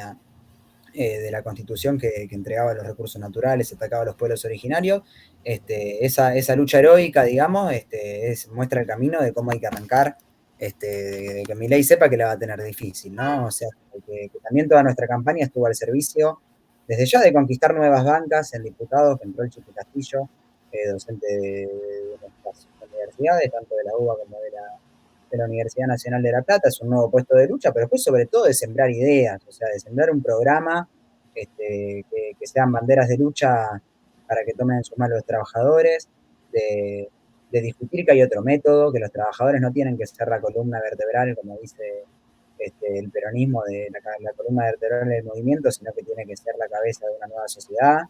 de la Constitución que entregaba los recursos naturales, atacaba a los pueblos originarios. Esa lucha heroica, digamos, muestra el camino de cómo hay que arrancar, de que Milei sepa que la va a tener difícil, ¿no? O sea, que también toda nuestra campaña estuvo al servicio, desde ya de conquistar nuevas bancas en diputados, que entró el Chiqui Castillo, docente de nuestras universidades, tanto de la UBA como de la Universidad Nacional de La Plata. Es un nuevo puesto de lucha, pero después sobre todo de sembrar ideas, o sea, de sembrar un programa que sean banderas de lucha para que tomen en sus manos los trabajadores, de discutir que hay otro método, que los trabajadores no tienen que ser la columna vertebral, como dice el peronismo, de la columna vertebral del movimiento, sino que tiene que ser la cabeza de una nueva sociedad,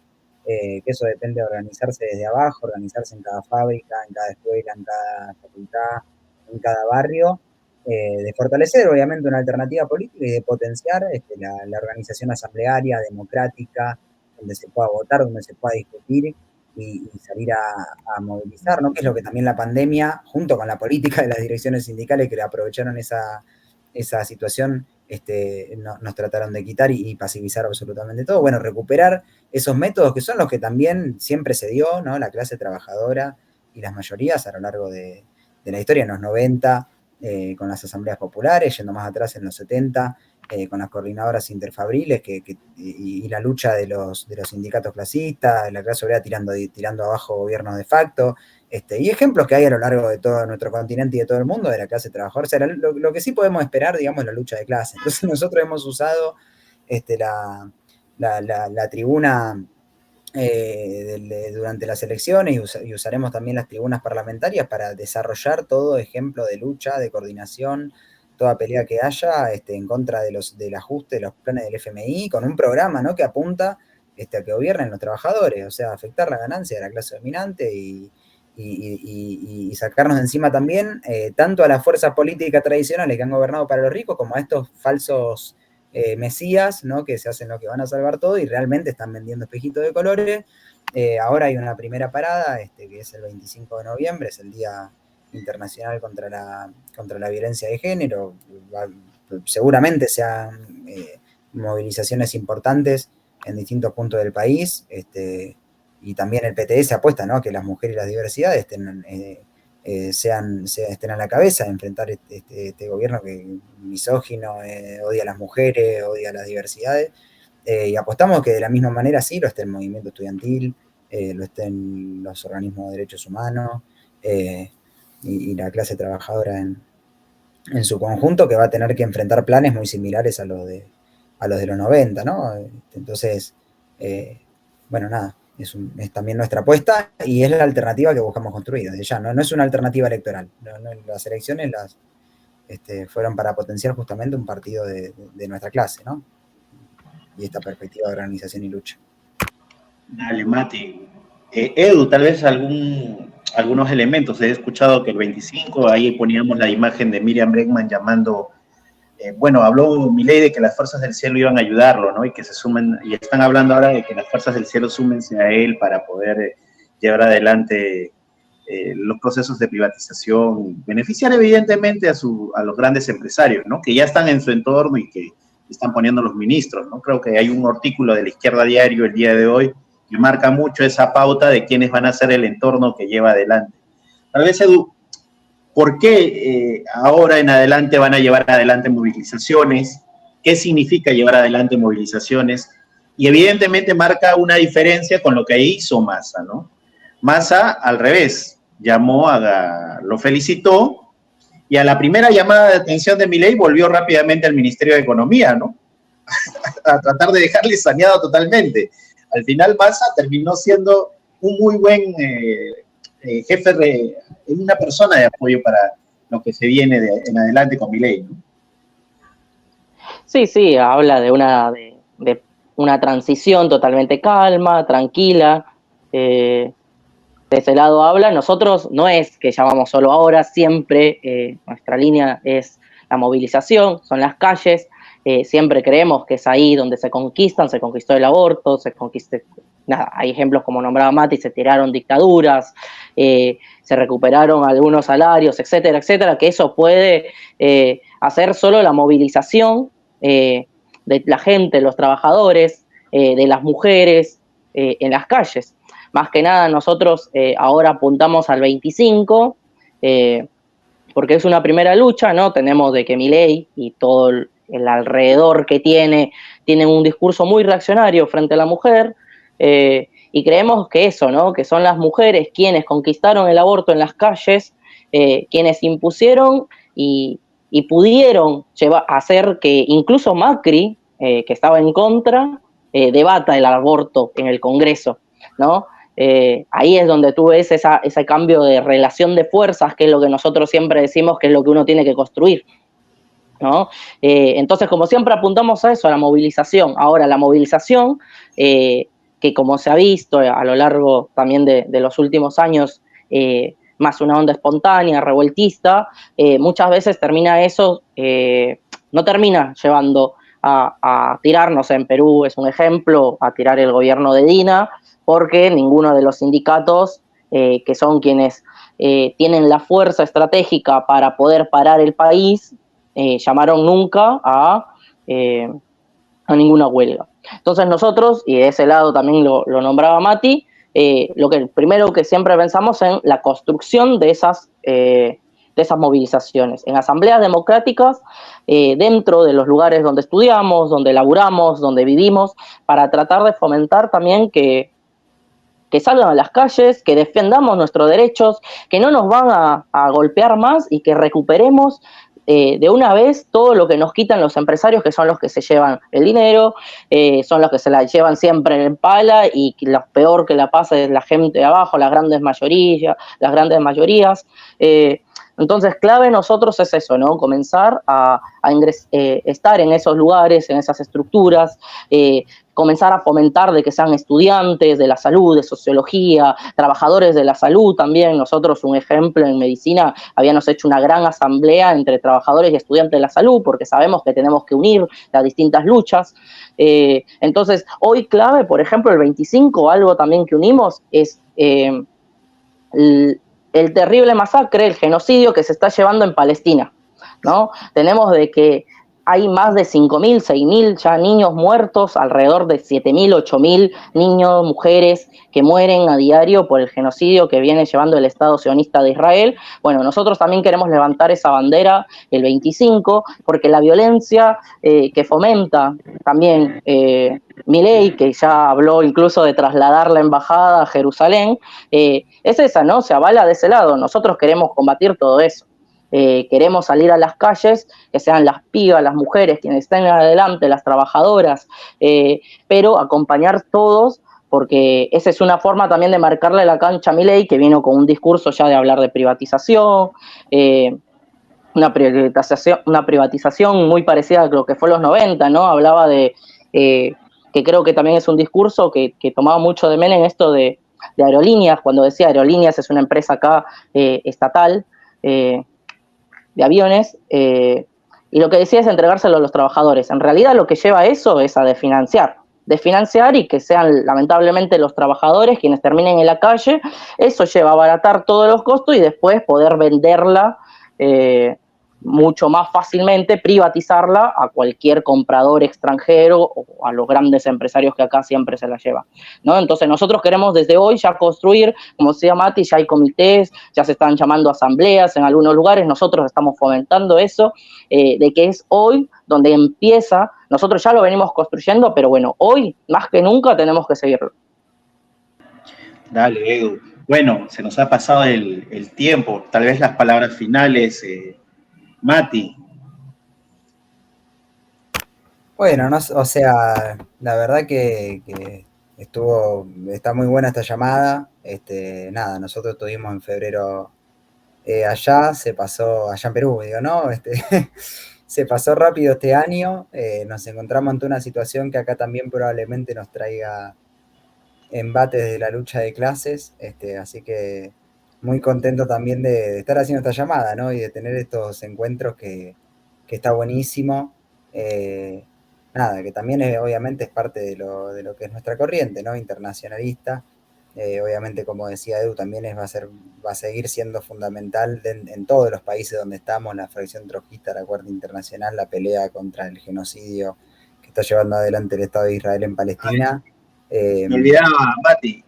que eso depende de organizarse desde abajo, organizarse en cada fábrica, en cada escuela, en cada facultad, en cada barrio, de fortalecer obviamente una alternativa política y de potenciar la organización asamblearia, democrática, donde se pueda votar, donde se pueda discutir y salir a movilizar, ¿no? Que es lo que también la pandemia, junto con la política de las direcciones sindicales que aprovecharon esa situación, nos trataron de quitar y pasivizar absolutamente todo. Bueno, recuperar esos métodos que son los que también siempre se dio, ¿no? La clase trabajadora y las mayorías a lo largo de la historia, en los 90, con las asambleas populares, yendo más atrás en los 70, con las coordinadoras interfabriles y la lucha de los sindicatos clasistas, la clase obrera tirando abajo gobiernos de facto, y ejemplos que hay a lo largo de todo nuestro continente y de todo el mundo de la clase trabajadora. O sea, lo que sí podemos esperar, digamos, es la lucha de clase. Entonces nosotros hemos usado la tribuna durante las elecciones y usaremos también las tribunas parlamentarias para desarrollar todo ejemplo de lucha, de coordinación, toda pelea que haya en contra del ajuste de los planes del FMI, con un programa, ¿no? Que apunta a que gobiernen los trabajadores, o sea, afectar la ganancia de la clase dominante y sacarnos de encima también tanto a las fuerzas políticas tradicionales que han gobernado para los ricos como a estos falsos mesías, ¿no? Que se hacen lo que van a salvar todo y realmente están vendiendo espejitos de colores. Ahora hay una primera parada, que es el 25 de noviembre, es el Día Internacional contra la Violencia de Género. Seguramente sean movilizaciones importantes en distintos puntos del país, y también el PTS apuesta, ¿no? Que las mujeres y las diversidades estén a la cabeza de enfrentar este gobierno que misógino, odia a las mujeres, odia a las diversidades, y apostamos que de la misma manera sí lo esté el movimiento estudiantil, lo estén los organismos de derechos humanos, y la clase trabajadora en su conjunto, que va a tener que enfrentar planes muy similares a los de los 90, ¿no? Entonces, bueno, nada, es también nuestra apuesta y es la alternativa que buscamos construir desde ya, no es una alternativa electoral. Las elecciones fueron para potenciar justamente un partido de nuestra clase, ¿no? Y esta perspectiva de organización y lucha. Dale, Mati. Edu, tal vez algunos elementos. He escuchado que el 25, ahí poníamos la imagen de Miriam Bregman llamando bueno, habló Milei de que las fuerzas del cielo iban a ayudarlo, ¿no? Y que se sumen, y están hablando ahora de que las fuerzas del cielo súmense a él para poder llevar adelante los procesos de privatización, beneficiar evidentemente a los grandes empresarios, ¿no? Que ya están en su entorno y que están poniendo los ministros, ¿no? Creo que hay un artículo de La Izquierda Diario el día de hoy que marca mucho esa pauta de quiénes van a ser el entorno que lleva adelante. Tal vez, Edu, ¿por qué ahora en adelante van a llevar adelante movilizaciones? ¿Qué significa llevar adelante movilizaciones? Y evidentemente marca una diferencia con lo que hizo Massa, ¿no? Massa, al revés, lo felicitó, y a la primera llamada de atención de Milei volvió rápidamente al Ministerio de Economía, ¿no? A tratar de dejarle saneado totalmente. Al final Massa terminó siendo un muy buen jefe, una persona de apoyo para lo que se viene en adelante con Milei, ¿no? Sí, habla de una transición totalmente calma, tranquila. De ese lado habla. Nosotros no es que llamamos solo ahora, siempre nuestra línea es la movilización, son las calles. Siempre creemos que es ahí donde se conquistó el aborto, hay ejemplos como nombraba Mati, se tiraron dictaduras, se recuperaron algunos salarios, etcétera, etcétera, que eso puede hacer solo la movilización de la gente, los trabajadores, de las mujeres en las calles. Más que nada nosotros ahora apuntamos al 25, porque es una primera lucha, ¿no? Tenemos de que Milei y todo el alrededor que tienen un discurso muy reaccionario frente a la mujer, y creemos que eso, ¿no? Que son las mujeres quienes conquistaron el aborto en las calles, quienes impusieron y pudieron hacer que incluso Macri, que estaba en contra, debata el aborto en el Congreso, ¿no? Ahí es donde tú ves ese cambio de relación de fuerzas, que es lo que nosotros siempre decimos que es lo que uno tiene que construir, ¿no? Entonces, como siempre apuntamos a eso, a la movilización. Ahora, la movilización, que como se ha visto a lo largo también de los últimos años, más una onda espontánea, revueltista, muchas veces termina eso, no termina llevando a tirarnos. En Perú es un ejemplo, a tirar el gobierno de Dina, porque ninguno de los sindicatos, que son quienes tienen la fuerza estratégica para poder parar el país, llamaron nunca a ninguna huelga. Entonces nosotros, y de ese lado también lo nombraba Mati, primero que siempre pensamos en la construcción de esas movilizaciones, en asambleas democráticas, dentro de los lugares donde estudiamos, donde laburamos, donde vivimos, para tratar de fomentar también que salgan a las calles, que defendamos nuestros derechos, que no nos van a golpear más y que recuperemos de una vez todo lo que nos quitan los empresarios, que son los que se llevan el dinero, son los que se la llevan siempre en pala, y lo peor que la pasa es la gente de abajo, las grandes mayorías. Entonces, clave nosotros es eso, ¿no? Comenzar a estar en esos lugares, en esas estructuras, comenzar a fomentar de que sean estudiantes de la salud, de sociología, trabajadores de la salud también. Nosotros, un ejemplo, en medicina habíamos hecho una gran asamblea entre trabajadores y estudiantes de la salud, porque sabemos que tenemos que unir las distintas luchas. Entonces, hoy clave, por ejemplo, el 25, algo también que unimos es el terrible masacre, el genocidio que se está llevando en Palestina, ¿no? Tenemos de que hay más de 5.000, 6.000 ya niños muertos, alrededor de 7.000, 8.000 niños, mujeres que mueren a diario por el genocidio que viene llevando el Estado sionista de Israel. Bueno, nosotros también queremos levantar esa bandera el 25, porque la violencia que fomenta también Milei, que ya habló incluso de trasladar la embajada a Jerusalén, es esa, ¿no? Se avala de ese lado. Nosotros queremos combatir todo eso. Queremos salir a las calles, que sean las pibas, las mujeres quienes estén adelante, las trabajadoras, pero acompañar todos, porque esa es una forma también de marcarle la cancha a Milei, que vino con un discurso ya de hablar de privatización, una privatización muy parecida a lo que fue los 90, ¿no? Hablaba de, que creo que también es un discurso que tomaba mucho de Menem, esto de aerolíneas, cuando decía Aerolíneas es una empresa acá estatal, de aviones, y lo que decía es entregárselo a los trabajadores. En realidad lo que lleva a eso es a desfinanciar y que sean lamentablemente los trabajadores quienes terminen en la calle. Eso lleva a abaratar todos los costos y después poder venderla mucho más fácilmente, privatizarla a cualquier comprador extranjero o a los grandes empresarios que acá siempre se la llevan, ¿no? Entonces nosotros queremos desde hoy ya construir, como decía Mati, ya hay comités, ya se están llamando asambleas en algunos lugares, nosotros estamos fomentando eso, de que es hoy donde empieza, nosotros ya lo venimos construyendo, pero bueno, hoy más que nunca tenemos que seguirlo. Dale, Edu. Bueno, se nos ha pasado el tiempo, tal vez las palabras finales, Mati. Bueno, no, o sea, la verdad que está muy buena esta llamada. Nada, nosotros estuvimos en febrero allá, se pasó, allá en Perú, digo, ¿no? Se pasó rápido este año, nos encontramos ante una situación que acá también probablemente nos traiga embates de la lucha de clases, así que muy contento también de estar haciendo esta llamada, ¿no? Y de tener estos encuentros que está buenísimo. Nada, que también obviamente es parte de lo que es nuestra corriente, ¿no? Internacionalista. Obviamente, como decía Edu, también va a seguir siendo fundamental en todos los países donde estamos, la fracción trotskista, la Cuarta Internacional, la pelea contra el genocidio que está llevando adelante el Estado de Israel en Palestina. Me olvidaba, Mati,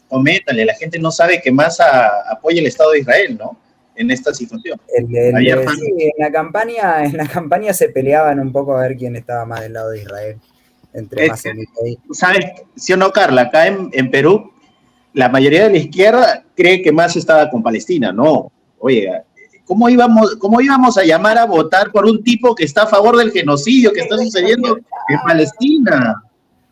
coméntale, la gente no sabe que Massa apoya el Estado de Israel, ¿no? En esta situación. Sí, en la campaña se peleaban un poco a ver quién estaba más del lado de Israel, entre Massa y Milei. ¿Sabes? ¿Sí o no, Carla? Acá en Perú, la mayoría de la izquierda cree que Massa estaba con Palestina. No, oye, ¿cómo íbamos a llamar a votar por un tipo que está a favor del genocidio que está sucediendo en Palestina?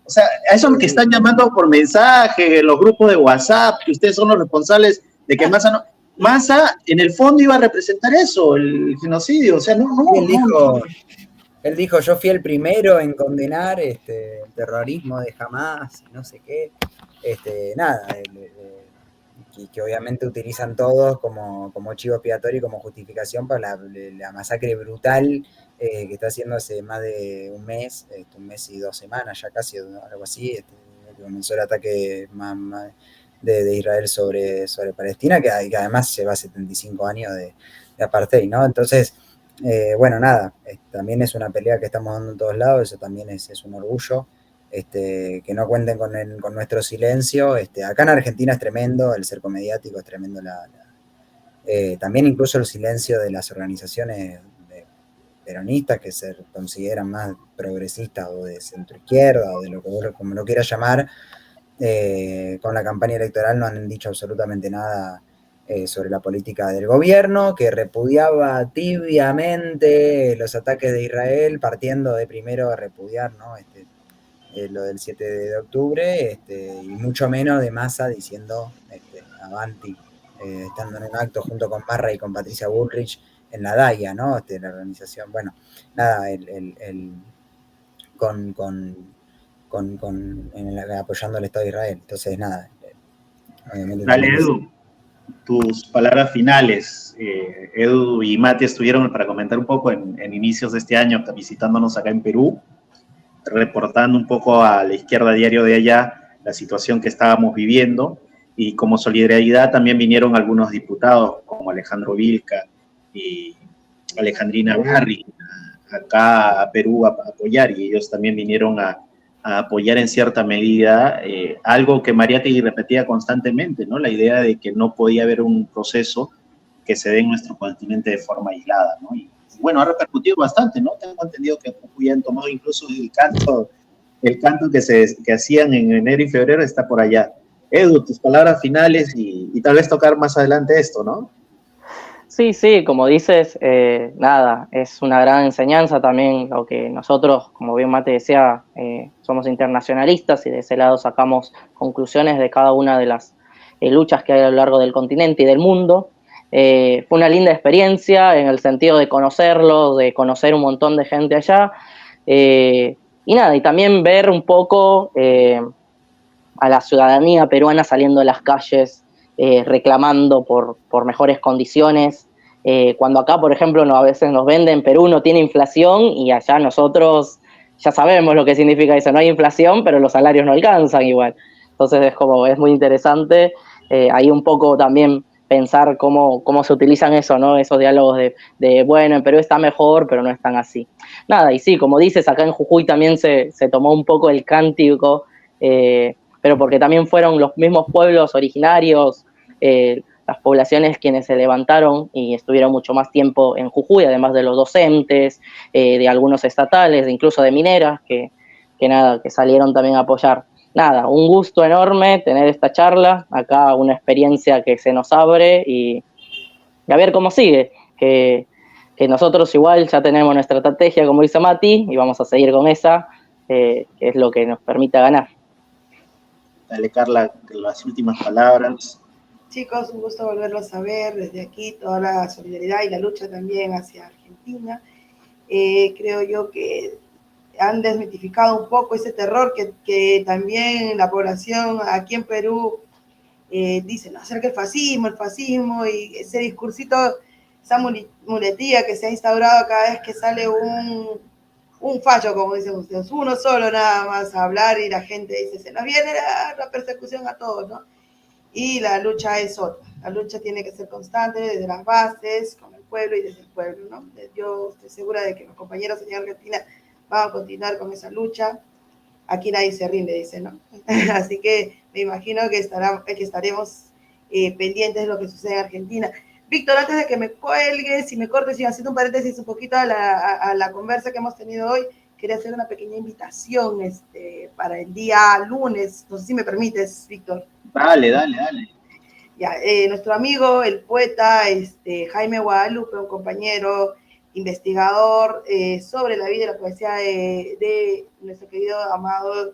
O sea, a eso es lo que están llamando por mensaje, los grupos de WhatsApp, que ustedes son los responsables de que Massa no... Massa, en el fondo, iba a representar eso, el genocidio. O sea, Él dijo, yo fui el primero en condenar el terrorismo de Hamas, no sé qué. Nada, que obviamente utilizan todos como chivo expiatorio y como justificación para la masacre brutal que está haciendo hace más de un mes y 2 semanas, ya casi, algo así, que comenzó el ataque de Israel sobre Palestina, que además lleva 75 años de apartheid, ¿no? Entonces, bueno, nada, también es una pelea que estamos dando en todos lados, eso también es un orgullo. Que no cuenten con nuestro silencio. Acá en Argentina es tremendo, el cerco mediático es tremendo, también incluso el silencio de las organizaciones peronistas que se consideran más progresistas o de centroizquierda o de lo que vos como lo quieras llamar, con la campaña electoral no han dicho absolutamente nada sobre la política del gobierno, que repudiaba tibiamente los ataques de Israel, partiendo de primero a repudiar, ¿no? Lo del 7 de octubre, y mucho menos de Massa diciendo avanti, estando en un acto junto con Marra y con Patricia Bullrich en la DAIA, ¿no? La organización, bueno, nada, apoyando al Estado de Israel. Entonces, nada. Dale, Edu, tus palabras finales. Edu y Mati estuvieron para comentar un poco en inicios de este año, visitándonos acá en Perú, reportando un poco a la izquierda diario de allá la situación que estábamos viviendo, y como solidaridad también vinieron algunos diputados como Alejandro Vilca y Alejandrina Barri acá a Perú a apoyar, y ellos también vinieron a apoyar en cierta medida algo que Mariátegui repetía constantemente, ¿no? La idea de que no podía haber un proceso que se dé en nuestro continente de forma aislada, ¿no? Y bueno, ha repercutido bastante, ¿no? Tengo entendido que habían tomado incluso el canto que hacían en enero y febrero está por allá. Edu, tus palabras finales y tal vez tocar más adelante esto, ¿no? Sí, como dices, nada, es una gran enseñanza también lo que nosotros, como bien Mate decía, somos internacionalistas y de ese lado sacamos conclusiones de cada una de las luchas que hay a lo largo del continente y del mundo. Fue una linda experiencia en el sentido de conocerlo, de conocer un montón de gente allá, y nada, y también ver un poco a la ciudadanía peruana saliendo a las calles reclamando por mejores condiciones, Cuando acá, por ejemplo, a veces nos venden Perú no tiene inflación y allá nosotros ya sabemos lo que significa eso, no hay inflación, pero los salarios no alcanzan igual. Entonces es muy interesante ahí un poco también pensar cómo se utilizan eso, ¿no? Esos diálogos de bueno, en Perú está mejor, pero no es tan así. Nada, y sí, como dices, acá en Jujuy también se tomó un poco el cántico, pero porque también fueron los mismos pueblos originarios, las poblaciones quienes se levantaron y estuvieron mucho más tiempo en Jujuy, además de los docentes, de algunos estatales, incluso de mineras, que salieron también a apoyar. Nada, un gusto enorme tener esta charla, acá una experiencia que se nos abre y a ver cómo sigue, que nosotros igual ya tenemos nuestra estrategia, como dice Mati, y vamos a seguir con esa, que es lo que nos permite ganar. Dale, Carla, las últimas palabras. Chicos, un gusto volverlos a ver desde aquí, toda la solidaridad y la lucha también hacia Argentina. Creo yo que han desmitificado un poco ese terror que también la población aquí en Perú dice, no, acerca el fascismo y ese discursito, esa muletilla que se ha instaurado cada vez que sale un fallo, como dicen ustedes, uno solo nada más a hablar y la gente dice, se nos viene la persecución a todos, ¿no? Y la lucha es otra. La lucha tiene que ser constante desde las bases, con el pueblo y desde el pueblo, ¿no? Yo estoy segura de que los compañeros en Argentina van a continuar con esa lucha. Aquí nadie se rinde, dice, ¿no? Así que me imagino que estaremos pendientes de lo que sucede en Argentina. Víctor, antes de que me cuelgues y me cortes, y haciendo un paréntesis un poquito a la conversa que hemos tenido hoy, quería hacer una pequeña invitación para el día lunes. No sé si me permites, Víctor. Dale. Ya, nuestro amigo, el poeta Jaime Guadalupe, un compañero investigador sobre la vida y la poesía de nuestro querido, amado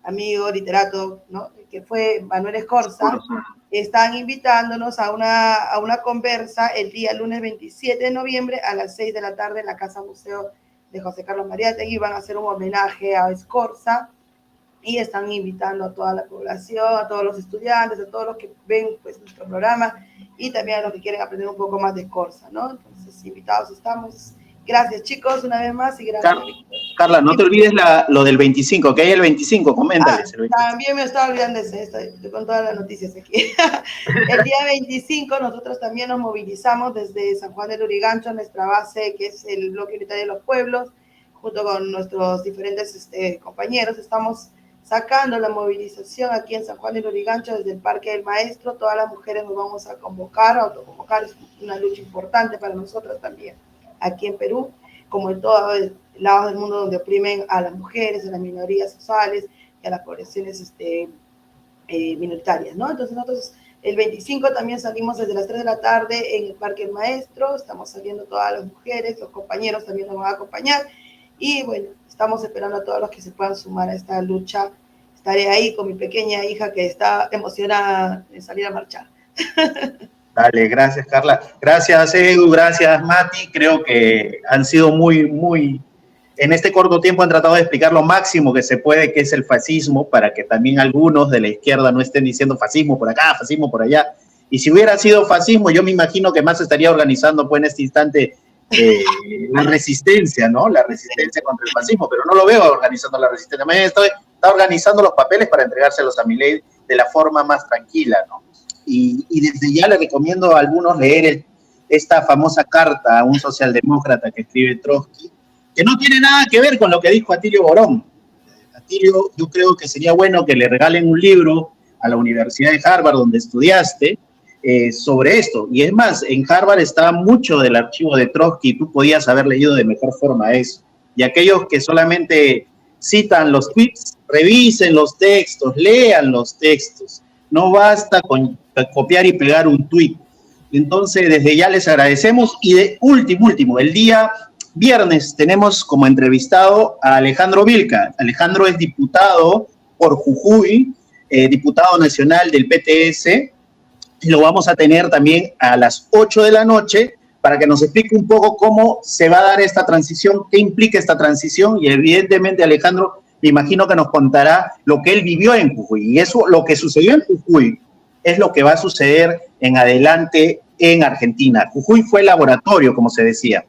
amigo, literato, ¿no? Que fue Manuel Escorza, están invitándonos a una conversa el día lunes 27 de noviembre a las 6 de la tarde en la Casa Museo de José Carlos Mariátegui. Van a hacer un homenaje a Escorza y están invitando a toda la población, a todos los estudiantes, a todos los que ven pues, nuestro programa y también a los que quieren aprender un poco más de Escorza, ¿no? Entonces, invitados estamos. Gracias, chicos, una vez más y gracias. Carla, no te olvides lo del 25, que hay el 25, coméntales. También me estaba olvidando ese, estoy con todas las noticias aquí. El día 25 nosotros también nos movilizamos desde San Juan del Lurigancho, nuestra base, que es el Bloque Unitario de los Pueblos, junto con nuestros diferentes compañeros. Estamos sacando la movilización aquí en San Juan del Lurigancho desde el Parque del Maestro. Todas las mujeres nos vamos a convocar, autoconvocar, es una lucha importante para nosotras también, aquí en Perú, como en todos lados del mundo donde oprimen a las mujeres, a las minorías sexuales y a las poblaciones minoritarias, ¿no? Entonces nosotros el 25 también salimos desde las 3 de la tarde en el Parque del Maestro, estamos saliendo todas las mujeres, los compañeros también nos van a acompañar y bueno, estamos esperando a todos los que se puedan sumar a esta lucha. Estaré ahí con mi pequeña hija que está emocionada de salir a marchar. Dale, gracias, Carla. Gracias, Edu, gracias, Mati. Creo que han sido muy, en este corto tiempo han tratado de explicar lo máximo que se puede qué es el fascismo, para que también algunos de la izquierda no estén diciendo fascismo por acá, fascismo por allá. Y si hubiera sido fascismo, yo me imagino que más estaría organizando pues en este instante la resistencia, ¿no? La resistencia contra el fascismo, pero no lo veo organizando la resistencia. Está organizando los papeles para entregárselos a Milei de la forma más tranquila, ¿no? Y desde ya le recomiendo a algunos leer esta famosa carta a un socialdemócrata que escribe Trotsky, que no tiene nada que ver con lo que dijo Atilio Borón. Atilio, yo creo que sería bueno que le regalen un libro a la Universidad de Harvard, donde estudiaste, sobre esto. Y es más, en Harvard está mucho del archivo de Trotsky, tú podías haber leído de mejor forma eso. Y aquellos que solamente citan los tweets, revisen los textos, lean los textos. No basta con copiar y pegar un tweet. Entonces, desde ya les agradecemos. Y de último, el día viernes tenemos como entrevistado a Alejandro Vilca. Alejandro es diputado por Jujuy, diputado nacional del PTS. Y lo vamos a tener también a las 8 de la noche para que nos explique un poco cómo se va a dar esta transición, qué implica esta transición. Y evidentemente, Alejandro, me imagino que nos contará lo que él vivió en Jujuy. Y eso, lo que sucedió en Jujuy, es lo que va a suceder en adelante en Argentina. Jujuy fue laboratorio, como se decía.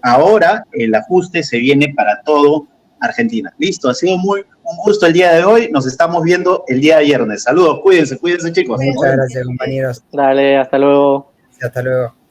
Ahora el ajuste se viene para todo Argentina. Listo, ha sido un gusto el día de hoy. Nos estamos viendo el día viernes. Saludos, cuídense chicos. Muchas gracias, compañeros. Dale, hasta luego. Hasta luego.